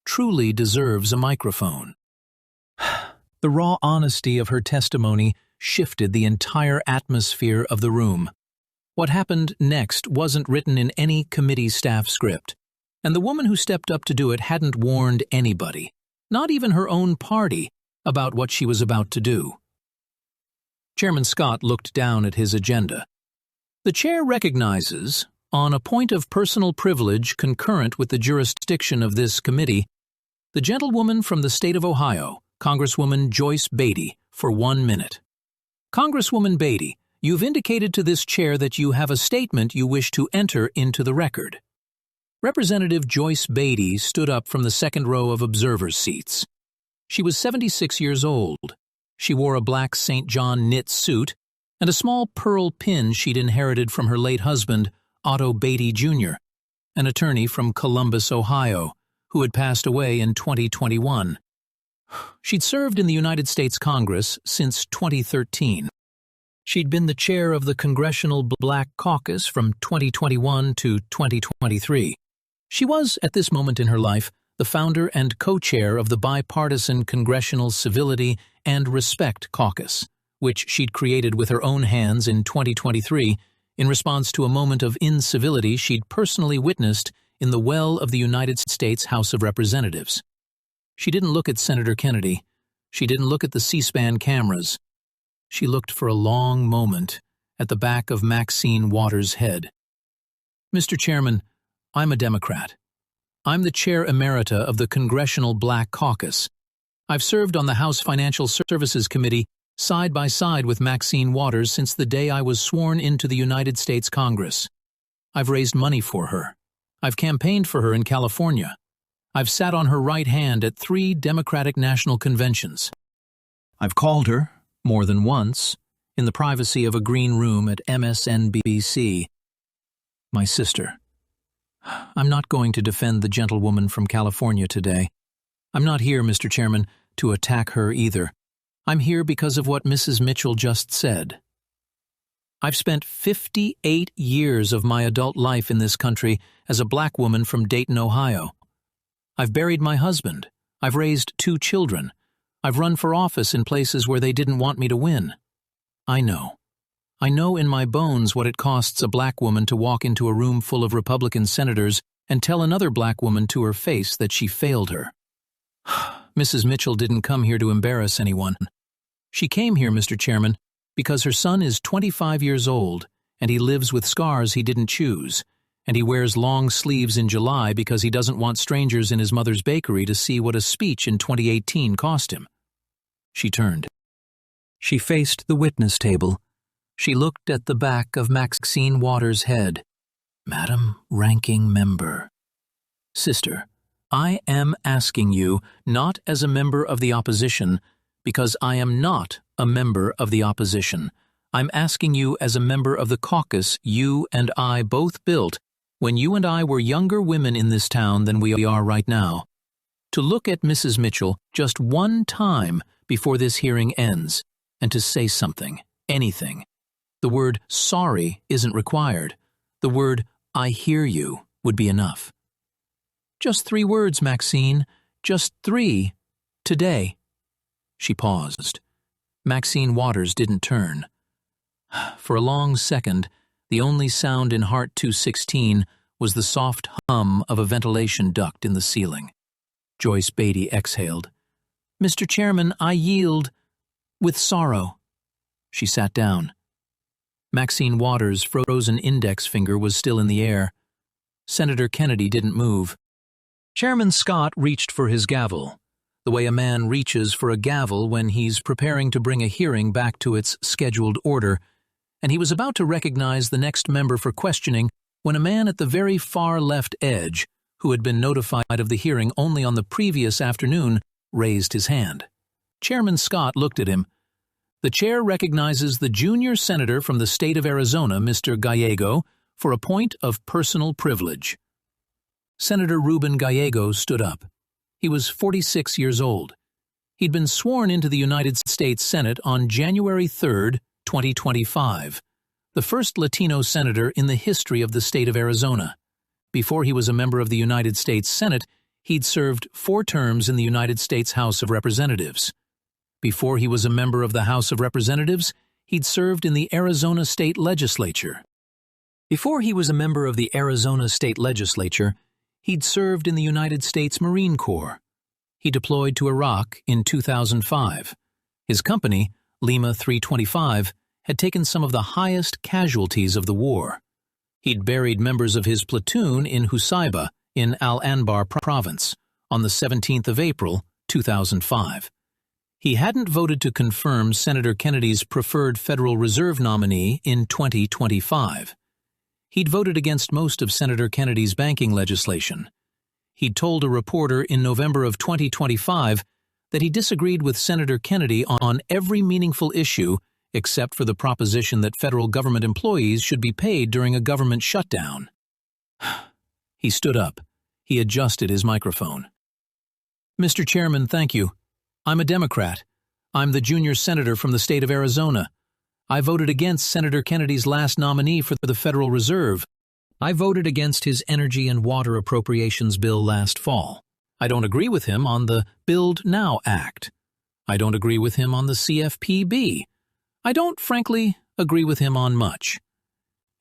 truly deserves a microphone. The raw honesty of her testimony shifted the entire atmosphere of the room. What happened next wasn't written in any committee staff script, and the woman who stepped up to do it hadn't warned anybody, not even her own party, about what she was about to do. Chairman Scott looked down at his agenda. The chair recognizes, on a point of personal privilege concurrent with the jurisdiction of this committee, the gentlewoman from the state of Ohio, Congresswoman Joyce Beatty, for 1 minute. Congresswoman Beatty, You've indicated to this chair that you have a statement you wish to enter into the record. Representative Joyce Beatty stood up from the second row of observers' seats. She was 76 years old. She wore a black St. John knit suit and a small pearl pin she'd inherited from her late husband, Otto Beatty, Jr., an attorney from Columbus, Ohio, who had passed away in 2021. She'd served in the United States Congress since 2013. She'd been the chair of the Congressional Black Caucus from 2021 to 2023. She was, at this moment in her life, the founder and co-chair of the bipartisan Congressional Civility and Respect Caucus, which she'd created with her own hands in 2023 in response to a moment of incivility she'd personally witnessed in the well of the United States House of Representatives. She didn't look at Senator Kennedy. She didn't look at the C-SPAN cameras. She looked for a long moment at the back of Maxine Waters' head. Mr. Chairman, I'm a Democrat. I'm the chair emerita of the Congressional Black Caucus. I've served on the House Financial Services Committee side by side with Maxine Waters since the day I was sworn into the United States Congress. I've raised money for her. I've campaigned for her in California. I've sat on her right hand at 3 Democratic National Conventions. I've called her, more than once, in the privacy of a green room at MSNBC. My sister. I'm not going to defend the gentlewoman from California today. I'm not here, Mr. Chairman, to attack her either. I'm here because of what Mrs. Mitchell just said. I've spent 58 years of my adult life in this country as a black woman from Dayton, Ohio. I've buried my husband. I've raised 2 children. I've run for office in places where they didn't want me to win. I know. I know in my bones what it costs a black woman to walk into a room full of Republican senators and tell another black woman to her face that she failed her. Mrs. Mitchell didn't come here to embarrass anyone. She came here, Mr. Chairman, because her son is 25 years old, and he lives with scars he didn't choose, and he wears long sleeves in July because he doesn't want strangers in his mother's bakery to see what a speech in 2018 cost him. She turned. She faced the witness table. She looked at the back of Maxine Waters' head. Madam Ranking Member. Sister, I am asking you not as a member of the opposition, because I am not a member of the opposition. I'm asking you as a member of the caucus you and I both built when you and I were younger women in this town than we are right now, to look at Mrs. Mitchell just one time before this hearing ends and to say something, anything. The word sorry isn't required. The word I hear you would be enough. Just 3 words, Maxine. Just 3. Today. She paused. Maxine Waters didn't turn. For a long second, the only sound in Heart 216 was the soft hum of a ventilation duct in the ceiling. Joyce Beatty exhaled. Mr. Chairman, I yield with sorrow. She sat down. Maxine Waters' frozen index finger was still in the air. Senator Kennedy didn't move. Chairman Scott reached for his gavel, the way a man reaches for a gavel when he's preparing to bring a hearing back to its scheduled order, and he was about to recognize the next member for questioning when a man at the very far left edge, who had been notified of the hearing only on the previous afternoon, raised his hand. Chairman Scott looked at him. The chair recognizes the junior senator from the state of Arizona, Mr. Gallego, for a point of personal privilege. Senator Ruben Gallego stood up. He was 46 years old. He'd been sworn into the United States Senate on January 3, 2025, the first Latino senator in the history of the state of Arizona. Before he was a member of the United States Senate, he'd served 4 terms in the United States House of Representatives. Before he was a member of the House of Representatives, he'd served in the Arizona State Legislature. Before he was a member of the Arizona State Legislature, he'd served in the United States Marine Corps. He deployed to Iraq in 2005. His company, Lima 325, had taken some of the highest casualties of the war. He'd buried members of his platoon in Husayba, in Al-Anbar province, on the 17th of April, 2005. He hadn't voted to confirm Senator Kennedy's preferred Federal Reserve nominee in 2025. He'd voted against most of Senator Kennedy's banking legislation. He'd told a reporter in November of 2025 that he disagreed with Senator Kennedy on every meaningful issue except for the proposition that federal government employees should be paid during a government shutdown. He stood up. He adjusted his microphone. Mr. Chairman, thank you. I'm a Democrat. I'm the junior senator from the state of Arizona. I voted against Senator Kennedy's last nominee for the Federal Reserve. I voted against his energy and water appropriations bill last fall. I don't agree with him on the Build Now Act. I don't agree with him on the CFPB. I don't, frankly, agree with him on much.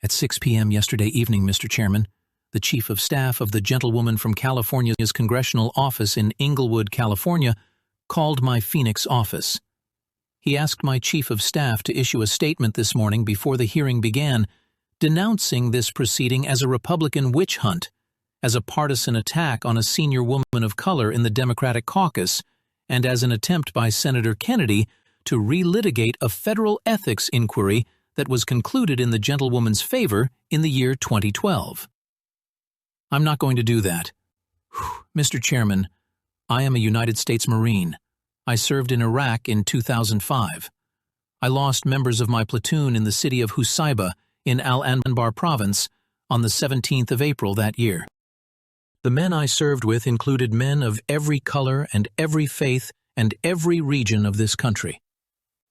At 6 p.m. yesterday evening, Mr. Chairman, the Chief of Staff of the gentlewoman from California's congressional office in Inglewood, California, called my Phoenix office. He asked my Chief of Staff to issue a statement this morning before the hearing began, denouncing this proceeding as a Republican witch hunt, as a partisan attack on a senior woman of color in the Democratic caucus, and as an attempt by Senator Kennedy to relitigate a federal ethics inquiry that was concluded in the gentlewoman's favor in the year 2012. I'm not going to do that. Mr. Chairman, I am a United States Marine. I served in Iraq in 2005. I lost members of my platoon in the city of Husayba in Al-Anbar province on the 17th of April that year. The men I served with included men of every color and every faith and every region of this country.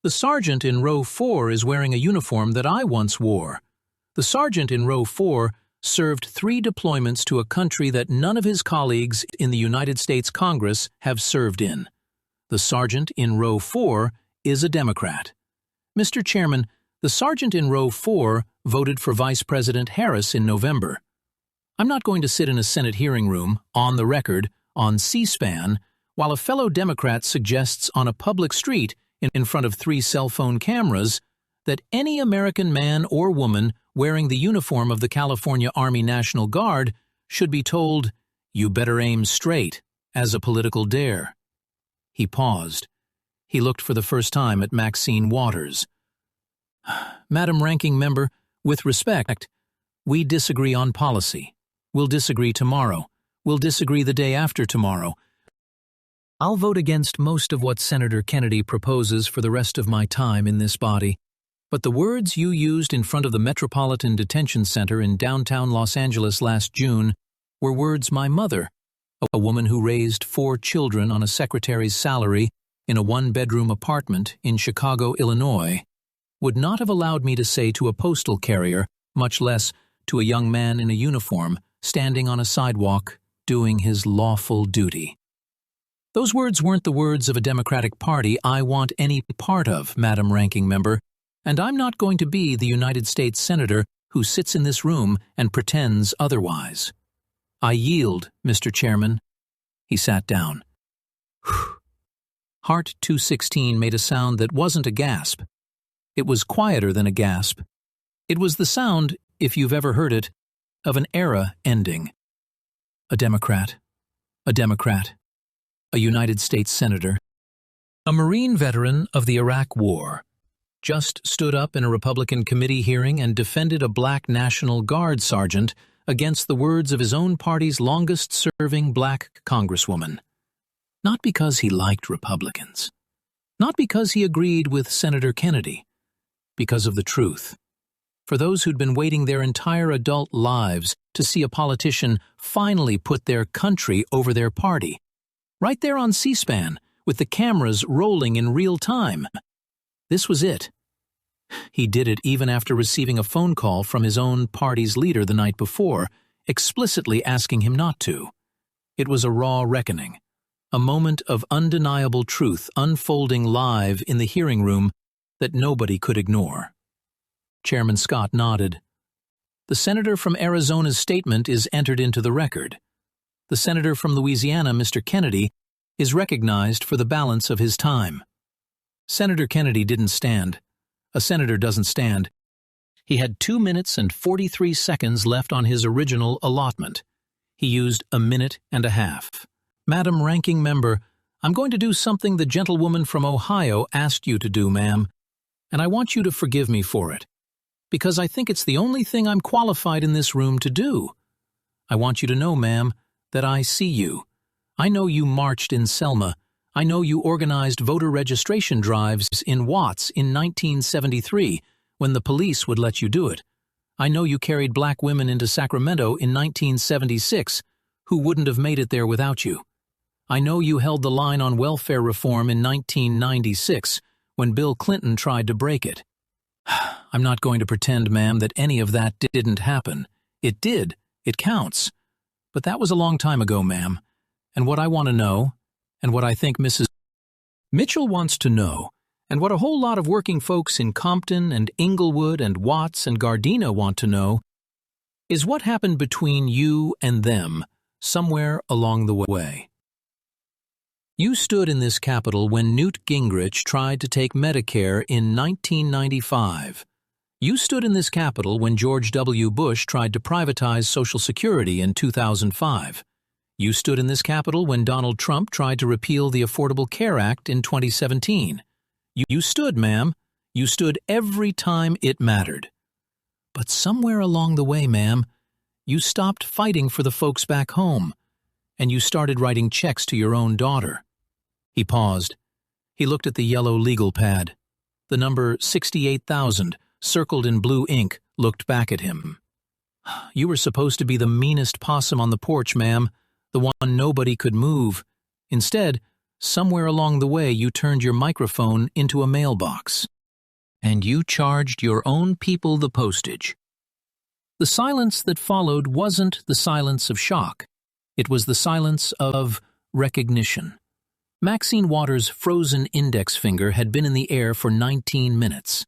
The sergeant in row 4 is wearing a uniform that I once wore. The sergeant in row 4 served 3 deployments to a country that none of his colleagues in the United States Congress have served in. The sergeant in row 4 is a Democrat. Mr. Chairman, the sergeant in row 4 voted for Vice President Harris in November. I'm not going to sit in a Senate hearing room, on the record, on C-SPAN, while a fellow Democrat suggests on a public street in front of 3 cell phone cameras that any American man or woman wearing the uniform of the California Army National Guard should be told, "You better aim straight," as a political dare. He paused. He looked for the first time at Maxine Waters. Madam Ranking Member, with respect, we disagree on policy. We'll disagree tomorrow. We'll disagree the day after tomorrow. I'll vote against most of what Senator Kennedy proposes for the rest of my time in this body. But the words you used in front of the Metropolitan Detention Center in downtown Los Angeles last June were words my mother, a woman who raised 4 children on a secretary's salary in a 1-bedroom apartment in Chicago, Illinois, would not have allowed me to say to a postal carrier, much less to a young man in a uniform standing on a sidewalk doing his lawful duty. Those words weren't the words of a Democratic Party I want any part of, Madam Ranking Member, and I'm not going to be the United States Senator who sits in this room and pretends otherwise. I yield, Mr. Chairman. He sat down. Heart 216 made a sound that wasn't a gasp. It was quieter than a gasp. It was the sound, if you've ever heard it, of an era ending. A Democrat. A Democrat. A United States Senator. A Marine veteran of the Iraq War. Just stood up in a Republican committee hearing and defended a black National Guard sergeant against the words of his own party's longest-serving black congresswoman. Not because he liked Republicans. Not because he agreed with Senator Kennedy. Because of the truth. For those who'd been waiting their entire adult lives to see a politician finally put their country over their party. Right there on C-SPAN, with the cameras rolling in real time. This was it. He did it even after receiving a phone call from his own party's leader the night before, explicitly asking him not to. It was a raw reckoning, a moment of undeniable truth unfolding live in the hearing room that nobody could ignore. Chairman Scott nodded. The senator from Arizona's statement is entered into the record. The senator from Louisiana, Mr. Kennedy, is recognized for the balance of his time. Senator Kennedy didn't stand. A senator doesn't stand. He had 2 minutes and 43 seconds left on his original allotment. He used 1.5 minutes. Madam Ranking Member, I'm going to do something the gentlewoman from Ohio asked you to do, ma'am, and I want you to forgive me for it, because I think it's the only thing I'm qualified in this room to do. I want you to know, ma'am, that I see you. I know you marched in Selma. I know you organized voter registration drives in Watts in 1973, when the police would let you do it. I know you carried black women into Sacramento in 1976, who wouldn't have made it there without you. I know you held the line on welfare reform in 1996, when Bill Clinton tried to break it. I'm not going to pretend, ma'am, that any of that didn't happen. It did. It counts. But that was a long time ago, ma'am. And what I want to know, and what I think Mrs. Mitchell wants to know, and what a whole lot of working folks in Compton and Inglewood and Watts and Gardena want to know, is what happened between you and them somewhere along the way. You stood in this Capitol when Newt Gingrich tried to take Medicare in 1995. You stood in this Capitol when George W. Bush tried to privatize Social Security in 2005. You stood in this Capitol when Donald Trump tried to repeal the Affordable Care Act in 2017. You stood, ma'am. You stood every time it mattered. But somewhere along the way, ma'am, you stopped fighting for the folks back home, and you started writing checks to your own daughter. He paused. He looked at the yellow legal pad. The number 68,000, circled in blue ink, looked back at him. You were supposed to be the meanest possum on the porch, ma'am, the one nobody could move. Instead, somewhere along the way you turned your microphone into a mailbox. And you charged your own people the postage. The silence that followed wasn't the silence of shock. It was the silence of recognition. Maxine Waters' frozen index finger had been in the air for 19 minutes.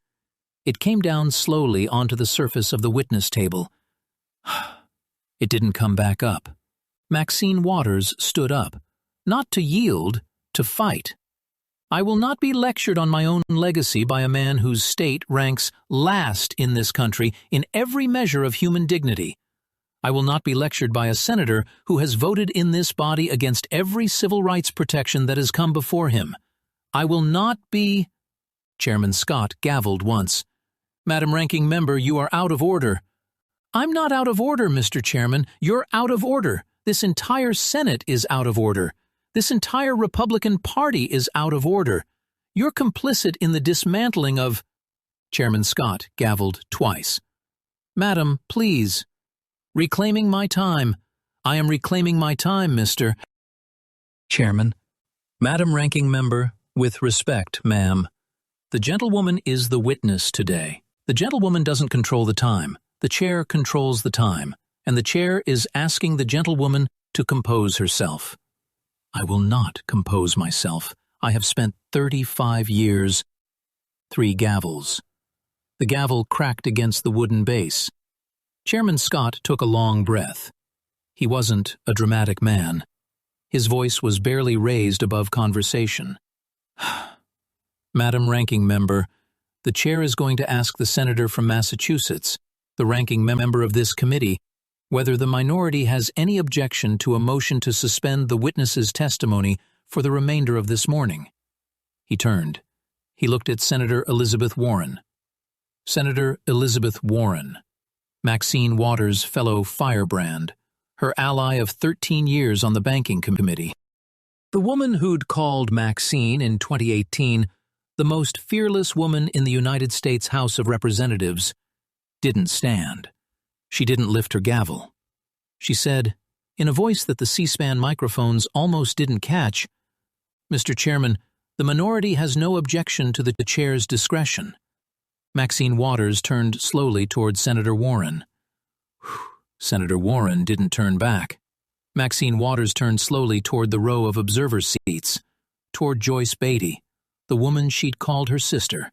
It came down slowly onto the surface of the witness table. It didn't come back up. Maxine Waters stood up, not to yield, to fight. I will not be lectured on my own legacy by a man whose state ranks last in this country in every measure of human dignity. I will not be lectured by a senator who has voted in this body against every civil rights protection that has come before him. I will not be— Chairman Scott gavelled once. Madam Ranking Member, you are out of order. I'm not out of order, Mr. Chairman. You're out of order. This entire Senate is out of order. This entire Republican Party is out of order. You're complicit in the dismantling of— Chairman Scott gavelled twice. Madam, please. Reclaiming my time. I am reclaiming my time, Mr. Chairman. Madam Ranking Member, with respect, ma'am. The gentlewoman is the witness today. The gentlewoman doesn't control the time. The chair controls the time. And the chair is asking the gentlewoman to compose herself. I will not compose myself. I have spent 35 years. 3 gavels. The gavel cracked against the wooden base. Chairman Scott took a long breath. He wasn't a dramatic man. His voice was barely raised above conversation. Madam Ranking Member, the chair is going to ask the senator from Massachusetts, the ranking member of this committee, whether the minority has any objection to a motion to suspend the witness's testimony for the remainder of this morning. He turned. He looked at Senator Elizabeth Warren. Senator Elizabeth Warren, Maxine Waters' fellow firebrand, her ally of 13 years on the banking committee. The woman who'd called Maxine in 2018 the most fearless woman in the United States House of Representatives didn't stand. She didn't lift her gavel. She said, in a voice that the C-SPAN microphones almost didn't catch, Mr. Chairman, the minority has no objection to the chair's discretion. Maxine Waters turned slowly toward Senator Warren. Senator Warren didn't turn back. Maxine Waters turned slowly toward the row of observer seats, toward Joyce Beatty, the woman she'd called her sister.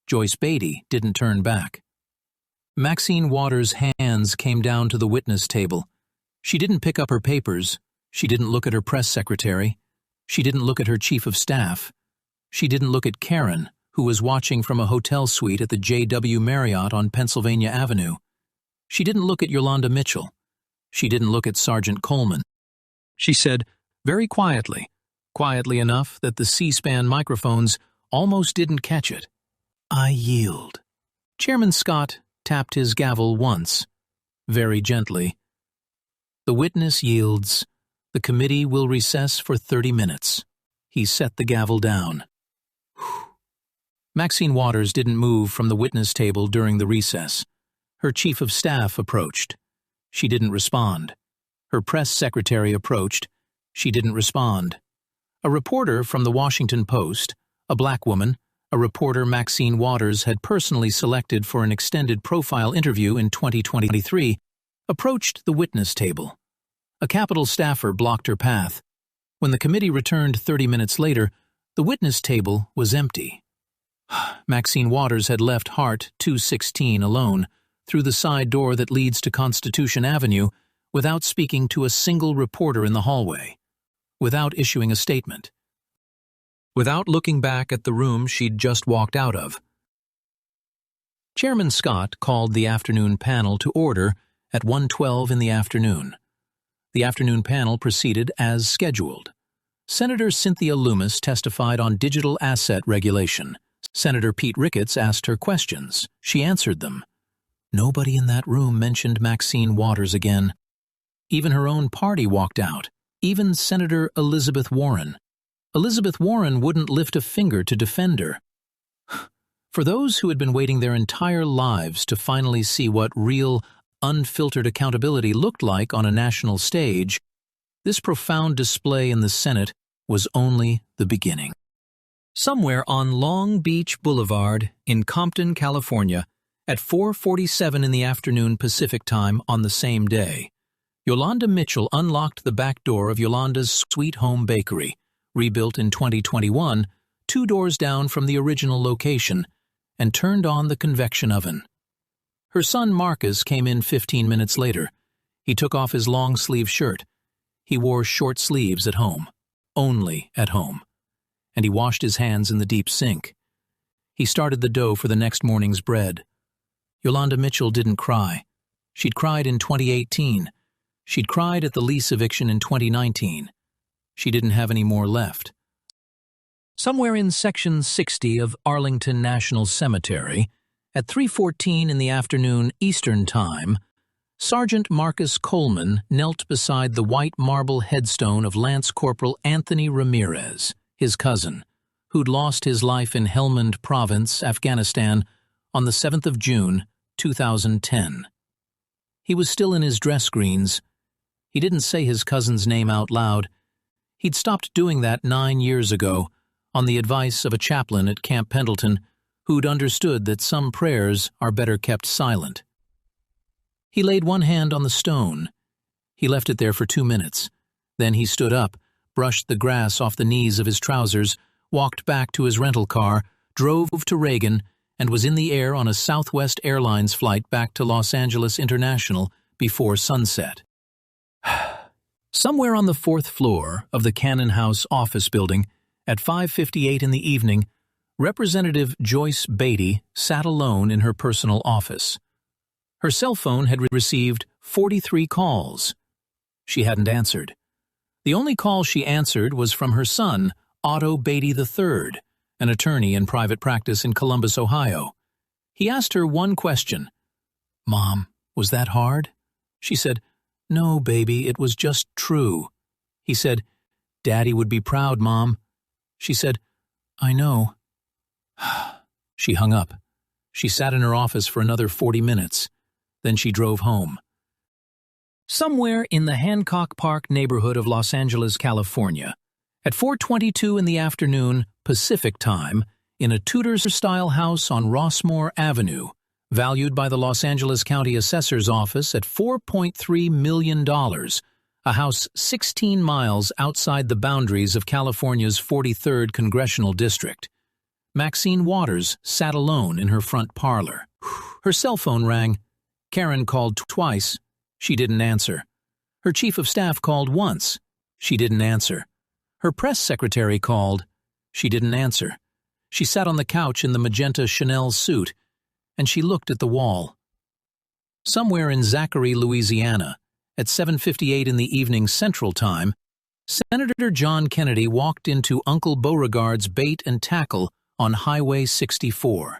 Joyce Beatty didn't turn back. Maxine Waters' hands came down to the witness table. She didn't pick up her papers. She didn't look at her press secretary. She didn't look at her chief of staff. She didn't look at Karen, who was watching from a hotel suite at the J.W. Marriott on Pennsylvania Avenue. She didn't look at Yolanda Mitchell. She didn't look at Sergeant Coleman. She said, very quietly, quietly enough that the C-SPAN microphones almost didn't catch it. "I yield." Chairman Scott tapped his gavel once, very gently. "The witness yields. The committee will recess for 30 minutes. He set the gavel down. Maxine Waters didn't move from the witness table during the recess. Her chief of staff approached. She didn't respond. Her press secretary approached. She didn't respond. A reporter from the Washington Post, a black woman, a reporter Maxine Waters had personally selected for an extended profile interview in 2023, approached the witness table. A Capitol staffer blocked her path. When the committee returned 30 minutes later, the witness table was empty. Maxine Waters had left Hart 216 alone, through the side door that leads to Constitution Avenue, without speaking to a single reporter in the hallway, without issuing a statement, without looking back at the room she'd just walked out of. Chairman Scott called the afternoon panel to order at 1:12 in the afternoon. The afternoon panel proceeded as scheduled. Senator Cynthia Lummis testified on digital asset regulation. Senator Pete Ricketts asked her questions. She answered them. Nobody in that room mentioned Maxine Waters again. Even her own party walked out. Even Senator Elizabeth Warren. Elizabeth Warren wouldn't lift a finger to defend her. For those who had been waiting their entire lives to finally see what real, unfiltered accountability looked like on a national stage, this profound display in the Senate was only the beginning. Somewhere on Long Beach Boulevard in Compton, California, at 4:47 in the afternoon Pacific Time on the same day, Yolanda Mitchell unlocked the back door of Yolanda's Sweet Home Bakery, rebuilt in 2021, 2 doors down from the original location, and turned on the convection oven. Her son Marcus came in 15 minutes later. He took off his long-sleeve shirt. He wore short sleeves at home, only at home, and he washed his hands in the deep sink. He started the dough for the next morning's bread. Yolanda Mitchell didn't cry. She'd cried in 2018. She'd cried at the lease eviction in 2019. She didn't have any more left. Somewhere in Section 60 of Arlington National Cemetery, at 3:14 in the afternoon Eastern Time, Sergeant Marcus Coleman knelt beside the white marble headstone of Lance Corporal Anthony Ramirez, his cousin, who'd lost his life in Helmand Province, Afghanistan, on the 7th of June, 2010. He was still in his dress greens. He didn't say his cousin's name out loud. He'd stopped doing that 9 years ago, on the advice of a chaplain at Camp Pendleton, who'd understood that some prayers are better kept silent. He laid one hand on the stone. He left it there for 2 minutes. Then he stood up, brushed the grass off the knees of his trousers, walked back to his rental car, drove to Reagan, and was in the air on a Southwest Airlines flight back to Los Angeles International before sunset. Somewhere on the 4th floor of the Cannon House office building, at 5:58 in the evening, Representative Joyce Beatty sat alone in her personal office. Her cell phone had received 43 calls. She hadn't answered. The only call she answered was from her son, Otto Beatty III, an attorney in private practice in Columbus, Ohio. He asked her one question. "Mom, was that hard?" She said, "No, baby, it was just true." He said, "Daddy would be proud, Mom." She said, "I know." She hung up. She sat in her office for another 40 minutes. Then she drove home. Somewhere in the Hancock Park neighborhood of Los Angeles, California, at 4:22 in the afternoon Pacific Time, in a Tudor-style house on Rossmore Avenue, valued by the Los Angeles County Assessor's Office at $4.3 million, a house 16 miles outside the boundaries of California's 43rd Congressional District, Maxine Waters sat alone in her front parlor. Her cell phone rang. Karen called twice. She didn't answer. Her chief of staff called once. She didn't answer. Her press secretary called. She didn't answer. She sat on the couch in the magenta Chanel suit, and she looked at the wall. Somewhere in Zachary, Louisiana, at 7:58 in the evening Central Time, Senator John Kennedy walked into Uncle Beauregard's bait and tackle on Highway 64.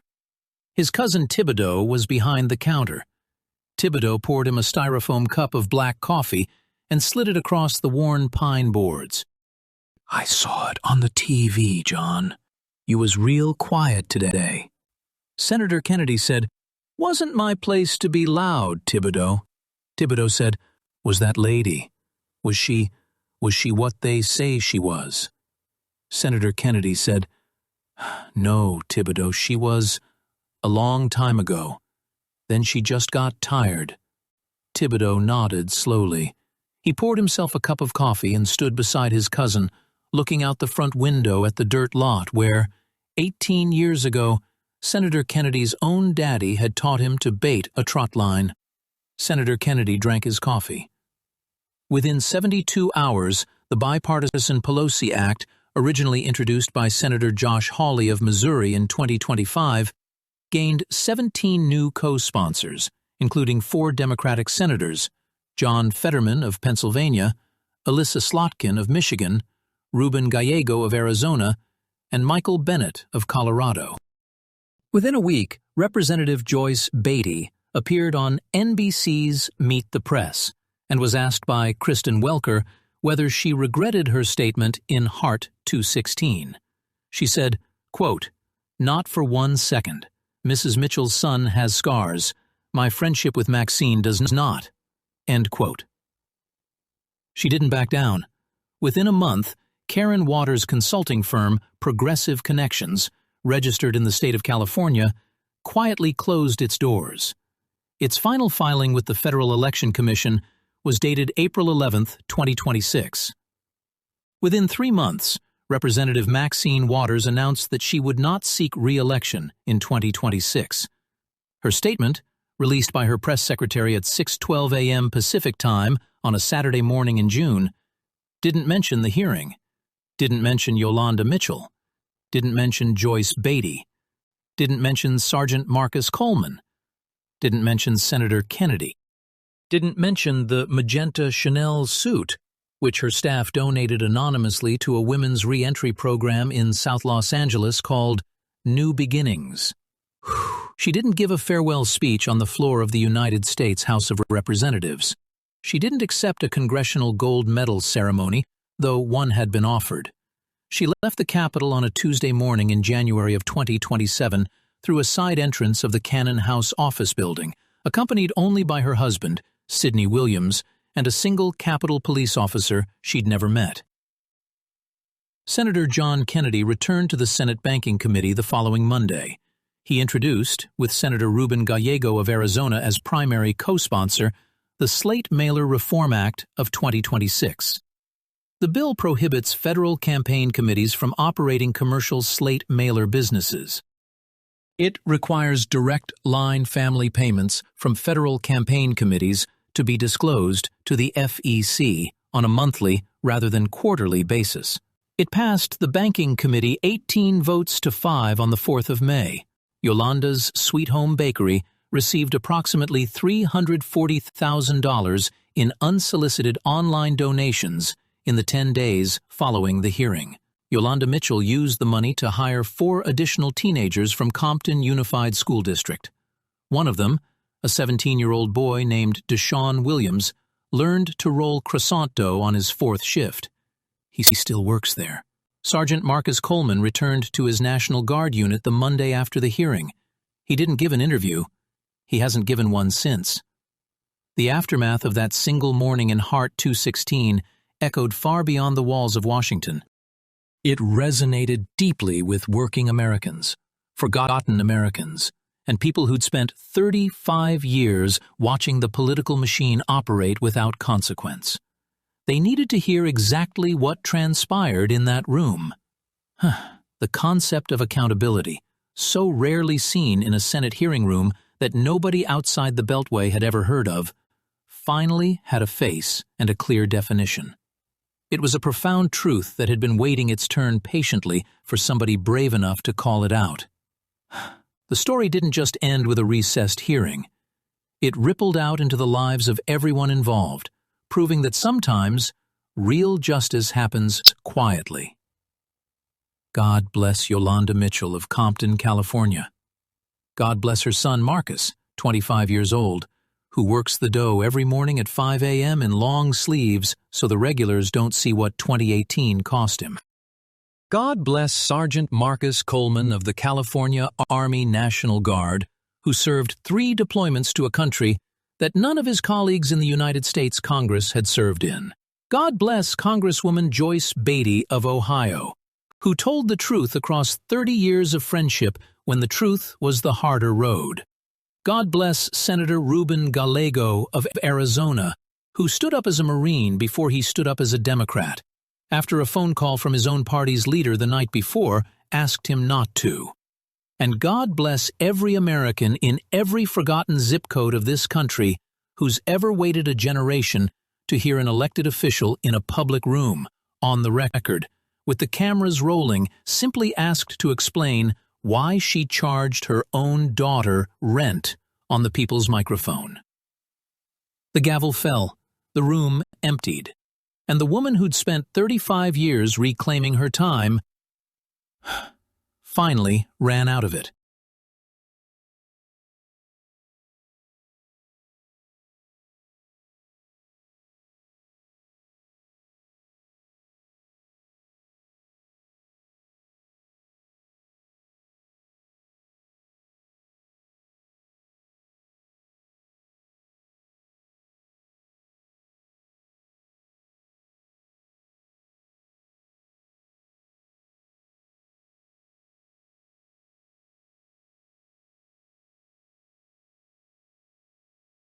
His cousin Thibodeau was behind the counter. Thibodeau poured him a styrofoam cup of black coffee and slid it across the worn pine boards. "I saw it on the TV, John. You was real quiet today." Senator Kennedy said, "Wasn't my place to be loud, Thibodeau." Thibodeau said, "Was that lady? Was she what they say she was?" Senator Kennedy said, "No, Thibodeau, she was a long time ago. Then she just got tired." Thibodeau nodded slowly. He poured himself a cup of coffee and stood beside his cousin, looking out the front window at the dirt lot where, 18 years ago, Senator Kennedy's own daddy had taught him to bait a trot line. Senator Kennedy drank his coffee. Within 72 hours, the bipartisan Pelosi Act, originally introduced by Senator Josh Hawley of Missouri in 2025, gained 17 new co-sponsors, including 4 Democratic senators, John Fetterman of Pennsylvania, Alyssa Slotkin of Michigan, Ruben Gallego of Arizona, and Michael Bennet of Colorado. Within a week, Representative Joyce Beatty appeared on NBC's Meet the Press and was asked by Kristen Welker whether she regretted her statement in Hart 216. She said, quote, "Not for 1 second. Mrs. Mitchell's son has scars. My friendship with Maxine does not." End quote. She didn't back down. Within a month, Karen Waters' consulting firm, Progressive Connections, registered in the state of California, quietly closed its doors. Its final filing with the Federal Election Commission was dated April 11, 2026. Within 3 months, Representative Maxine Waters announced that she would not seek re-election in 2026. Her statement, released by her press secretary at 6:12 a.m. Pacific Time on a Saturday morning in June, didn't mention the hearing, didn't mention Yolanda Mitchell, didn't mention Joyce Beatty, didn't mention Sergeant Marcus Coleman, didn't mention Senator Kennedy, didn't mention the magenta Chanel suit, which her staff donated anonymously to a women's re-entry program in South Los Angeles called New Beginnings. She didn't give a farewell speech on the floor of the United States House of Representatives. She didn't accept a congressional gold medal ceremony, though one had been offered. She left the Capitol on a Tuesday morning in January of 2027 through a side entrance of the Cannon House office building, accompanied only by her husband, Sidney Williams, and a single Capitol police officer she'd never met. Senator John Kennedy returned to the Senate Banking Committee the following Monday. He introduced, with Senator Ruben Gallego of Arizona as primary co-sponsor, the Slate Mailer Reform Act of 2026. The bill prohibits federal campaign committees from operating commercial slate mailer businesses. It requires direct line family payments from federal campaign committees to be disclosed to the FEC on a monthly rather than quarterly basis. It passed the Banking Committee 18 votes to 5 on the 4th of May. Yolanda's Sweet Home Bakery received approximately $340,000 in unsolicited online donations in the 10 days following the hearing. Yolanda Mitchell used the money to hire 4 additional teenagers from Compton Unified School District. One of them, a 17-year-old boy named Deshaun Williams, learned to roll croissant dough on his 4th shift. He still works there. Sergeant Marcus Coleman returned to his National Guard unit the Monday after the hearing. He didn't give an interview. He hasn't given one since. The aftermath of that single morning in Hart 216 echoed far beyond the walls of Washington. It resonated deeply with working Americans, forgotten Americans, and people who'd spent 35 years watching the political machine operate without consequence. They needed to hear exactly what transpired in that room. The concept of accountability, so rarely seen in a Senate hearing room that nobody outside the Beltway had ever heard of, finally had a face and a clear definition. It was a profound truth that had been waiting its turn patiently for somebody brave enough to call it out. The story didn't just end with a recessed hearing. It rippled out into the lives of everyone involved, proving that sometimes real justice happens quietly. God bless Yolanda Mitchell of Compton, California. God bless her son Marcus, 25 years old, who works the dough every morning at 5 a.m. in long sleeves so the regulars don't see what 2018 cost him. God bless Sergeant Marcus Coleman of the California Army National Guard, who served 3 deployments to a country that none of his colleagues in the United States Congress had served in. God bless Congresswoman Joyce Beatty of Ohio, who told the truth across 30 years of friendship when the truth was the harder road. God bless Senator Ruben Gallego of Arizona, who stood up as a Marine before he stood up as a Democrat, after a phone call from his own party's leader the night before asked him not to. And God bless every American in every forgotten zip code of this country who's ever waited a generation to hear an elected official in a public room, on the record, with the cameras rolling, simply asked to explain why she charged her own daughter rent on the people's microphone. The gavel fell, the room emptied, and the woman who'd spent 35 years reclaiming her time finally ran out of it.